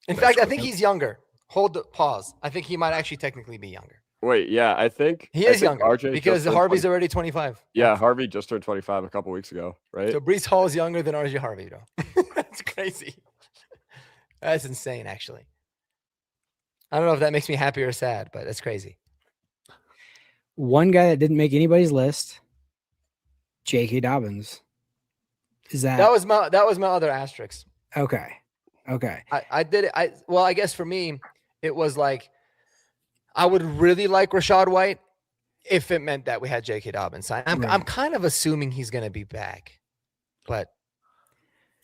In fact, I think he's younger. Hold the pause. I think he might actually technically be younger. Wait, yeah, I think he is younger RJ because Harvey's already 25. Yeah, Harvey just turned 25 a couple weeks ago, right? So Breece Hall is younger than RJ Harvey, though. That's crazy. That's insane, actually. I don't know if that makes me happy or sad, but that's crazy. One guy that didn't make anybody's list, J.K. Dobbins. That was my other asterisk. Okay. I did it. I guess for me, it was like I would really like Rachaad White if it meant that we had J.K. Dobbins signed. I'm kind of assuming he's going to be back, but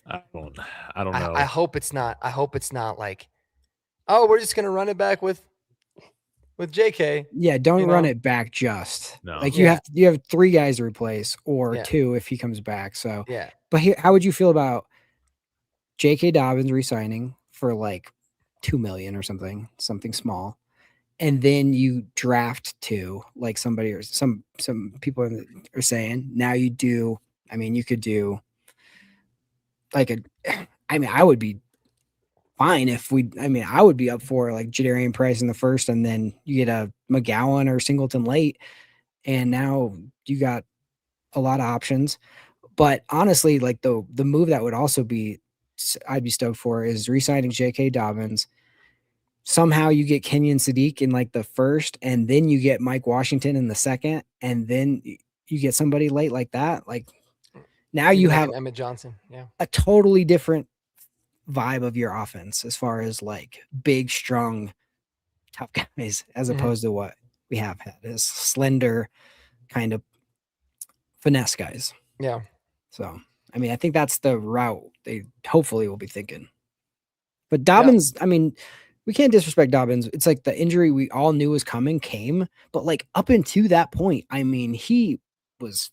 I don't know. I hope it's not. I hope it's not like, oh, we're just going to run it back with JK. Yeah, don't run it back just. No. Like you have 3 guys to replace or 2 if he comes back. So yeah. But how would you feel about JK Dobbins resigning for like $2 million or something small, and then you draft 2, like somebody or some people are saying now you do. I mean, you could do like I would be fine if I would be up for like Jadarian Price in the first, and then you get a McGowan or Singleton late, and now you got a lot of options. But honestly, like the move that would also I'd be stoked for is re-signing J.K. Dobbins. Somehow you get Kenyon Sadiq in like the first, and then you get Mike Washington in the second, and then you get somebody late like that. Like now you have Emmett Johnson, a totally different vibe of your offense as far as like big, strong, tough guys, as opposed to what we have had is slender kind of finesse guys. Yeah. So, I mean, I think that's the route they hopefully will be thinking. But Dobbins, I mean, we can't disrespect Dobbins. It's like the injury we all knew was came, but like up until that point, I mean, he was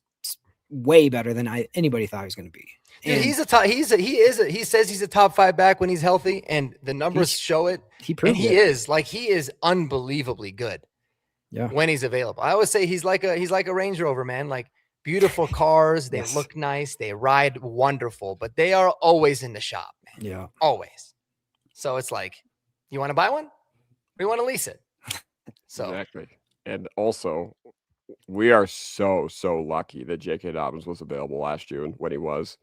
way better than anybody thought he was going to be. Dude, he's a top. He says he's a top 5 back when he's healthy, and the numbers show it. He proved he is unbelievably good. Yeah, when he's available, I always say he's like a Range Rover, man. Like beautiful cars, they look nice, they ride wonderful, but they are always in the shop, man. Yeah, always. So it's like, you want to buy one, or you want to lease it? So exactly, and also. We are so lucky that J.K. Dobbins was available last June when he was.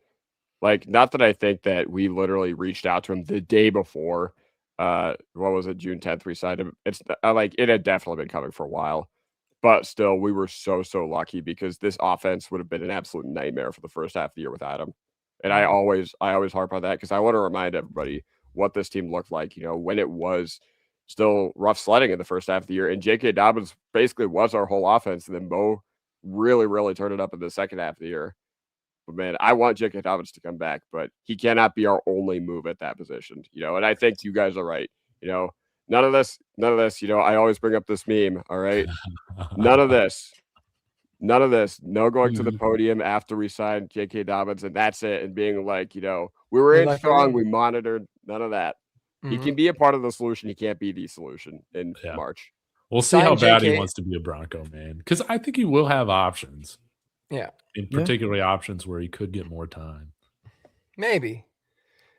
Like, not that I think that we literally reached out to him the day before. What was it, June 10th? We signed him. It's like it had definitely been coming for a while, but still, we were so lucky because this offense would have been an absolute nightmare for the first half of the year without him. And I always harp on that because I want to remind everybody what this team looked like. When it was still rough sledding in the first half of the year. And J.K. Dobbins basically was our whole offense. And then Bo really turned it up in the second half of the year. But, man, I want J.K. Dobbins to come back, but he cannot be our only move at that position. And I think you guys are right. None of this, I always bring up this meme, all right? None of this. No going to the podium after we signed J.K. Dobbins, and that's it. And being like, we were in strong, we monitored. None of that. He can be a part of the solution. He can't be the solution in March. We'll see how bad he wants to be a Bronco, man. Because I think he will have options. Yeah. In particularly options where he could get more time. Maybe.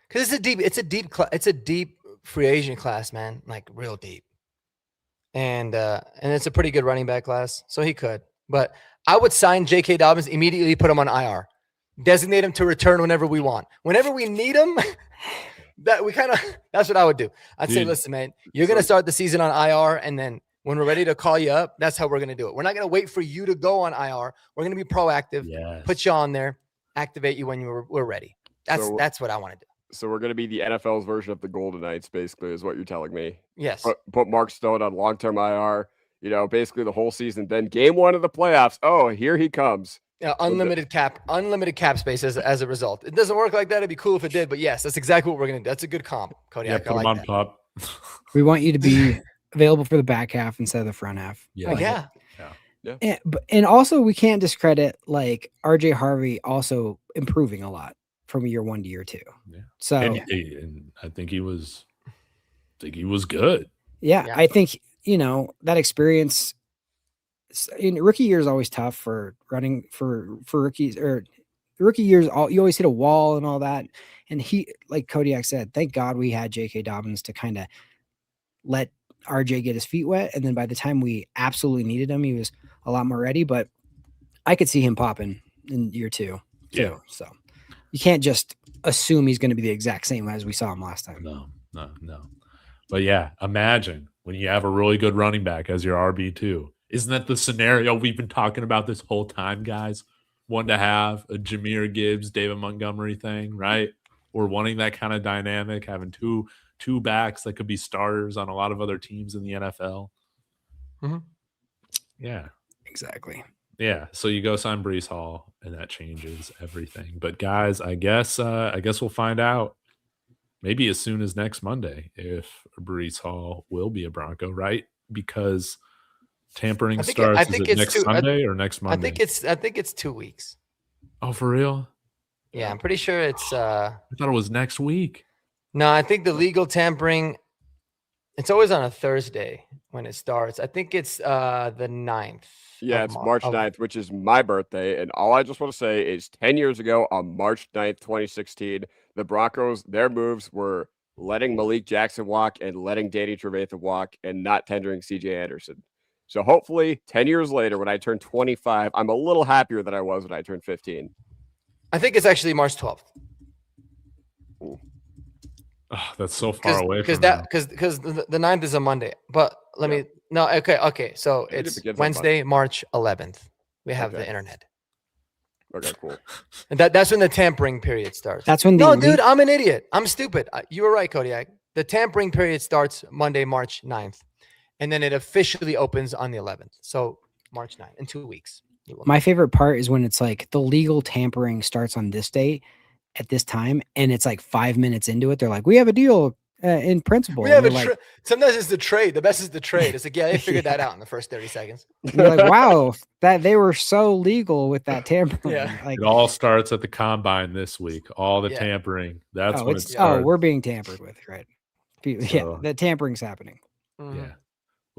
Because it's a deep free agent class, man. Like real deep. and it's a pretty good running back class, so he could. But I would sign J.K. Dobbins immediately, put him on IR, designate him to return whenever we want, whenever we need him. That's what I would do. I'd say, listen, man, you're gonna start the season on IR, and then when we're ready to call you up, that's how we're gonna do it. We're not gonna wait for you to go on IR. We're gonna be proactive, put you on there, activate you when we're ready. That's what I want to do. So we're going to be the NFL's version of the Golden Knights, basically, is what you're telling me. Yes. Put Mark Stone on long-term IR, basically the whole season. Then game 1 of the playoffs, oh, here he comes. Unlimited cap space as a result. It doesn't work like that. It'd be cool if it did, but yes, that's exactly what we're going to do. That's a good comp, Cody. Yeah, put him on pup. We want you to be available for the back half instead of the front half. Yeah. And also, we can't discredit like RJ Harvey also improving a lot from year 1 to year 2. Yeah. So and I think he was good. Yeah. I think, that experience in rookie year is always tough for running for rookies, or rookie years. You always hit a wall and all that. And he, like Kodiak said, thank God we had J.K. Dobbins to kind of let RJ get his feet wet. And then by the time we absolutely needed him, he was a lot more ready, but I could see him popping in year 2 too. Yeah. So you can't just assume he's going to be the exact same as we saw him last time. No. But yeah, imagine when you have a really good running back as your RB2. Isn't that the scenario we've been talking about this whole time, guys? One to have a Jahmyr Gibbs, David Montgomery thing, right? We're wanting that kind of dynamic, having two backs that could be starters on a lot of other teams in the NFL. Mm-hmm. Yeah. Exactly. Yeah, so you go sign Breece Hall, and that changes everything. But guys, I guess we'll find out maybe as soon as next Monday if Breece Hall will be a Bronco, right? Because tampering starts next Sunday or next Monday. I think it's 2 weeks. Oh, for real? Yeah, I'm pretty sure it's. I thought it was next week. No, I think the legal tampering. It's always on a Thursday when it starts. I think it's the 9th. Yeah, it's March 9th, which is my birthday. And all I just want to say is 10 years ago on March 9th, 2016, the Broncos, their moves were letting Malik Jackson walk and letting Danny Trevathan walk and not tendering CJ Anderson. So hopefully 10 years later, when I turn 25, I'm a little happier than I was when I turned 15. I think it's actually March 12th. Oh, that's so far away from because the 9th is a Monday. But okay. So it's Wednesday, March 11th. We have the internet. Okay, cool. And that's when the tampering period starts. That's when dude, I'm an idiot. I'm stupid. You were right, Kodiak. The tampering period starts Monday, March 9th. And then it officially opens on the 11th. So March 9th, in 2 weeks. My favorite part is when it's like the legal tampering starts on this date at this time, and it's like 5 minutes into it. They're like, we have a deal in principle. We have sometimes it's the trade. The best is the trade. It's like, yeah, they figured that out in the first 30 seconds. You're like, wow, that they were so legal with that tampering. Yeah. It all starts at the combine this week. All the tampering. That's when it starts. We're being tampered with, right? Yeah, the tampering's happening. Mm-hmm. Yeah.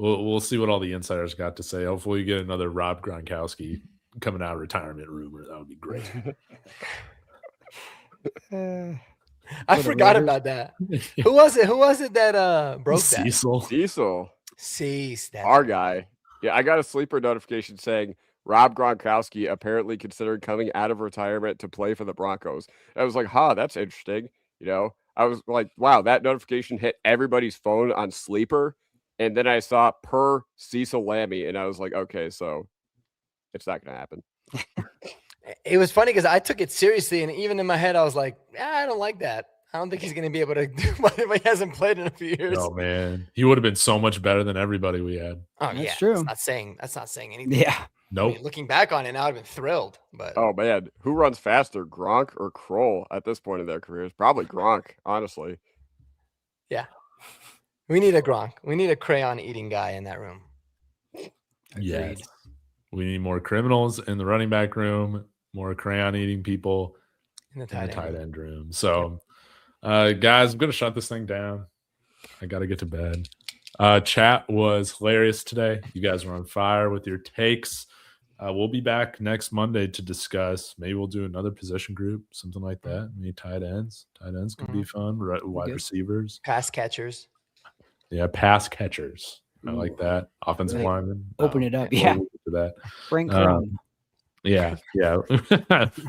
We'll see what all the insiders got to say. Hopefully, you get another Rob Gronkowski coming out of retirement rumor. That would be great. I forgot about that. Who was it that broke that? Cecil. Our guy. Yeah, I got a sleeper notification saying Rob Gronkowski apparently considered coming out of retirement to play for the Broncos. I was like, that's interesting. I was like, wow, that notification hit everybody's phone on sleeper. And then I saw per Cecil Lammy, and I was like, okay, so it's not going to happen. It was funny because I took it seriously, and even in my head, I was like, I don't like that. I don't think he's going to be able to do what he hasn't played in a few years. Oh, man. He would have been so much better than everybody we had. Oh, that's true. That's not saying anything. Yeah. Nope. I mean, looking back on it now, I've been thrilled. But oh, man. Who runs faster, Gronk or Kroll at this point in their careers? Probably Gronk, honestly. Yeah. We need a Gronk. We need a crayon-eating guy in that room. Yes. We need more criminals in the running back room, more crayon-eating people in the tight end room. So, guys, I'm going to shut this thing down. I got to get to bed. Chat was hilarious today. You guys were on fire with your takes. We'll be back next Monday to discuss. Maybe we'll do another position group, something like that. Maybe tight ends. Tight ends could be fun. Wide receivers. Pass catchers. Yeah, pass catchers. I like that. Offensive Like, lineman. open it up. We'll Yeah. get to that. Frank Crum. Yeah.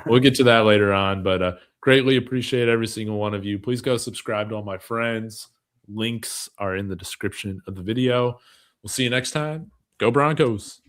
We'll get to that later on, but greatly appreciate every single one of you. Please go subscribe to all my friends. Links are in the description of the video. We'll see you next time. Go Broncos.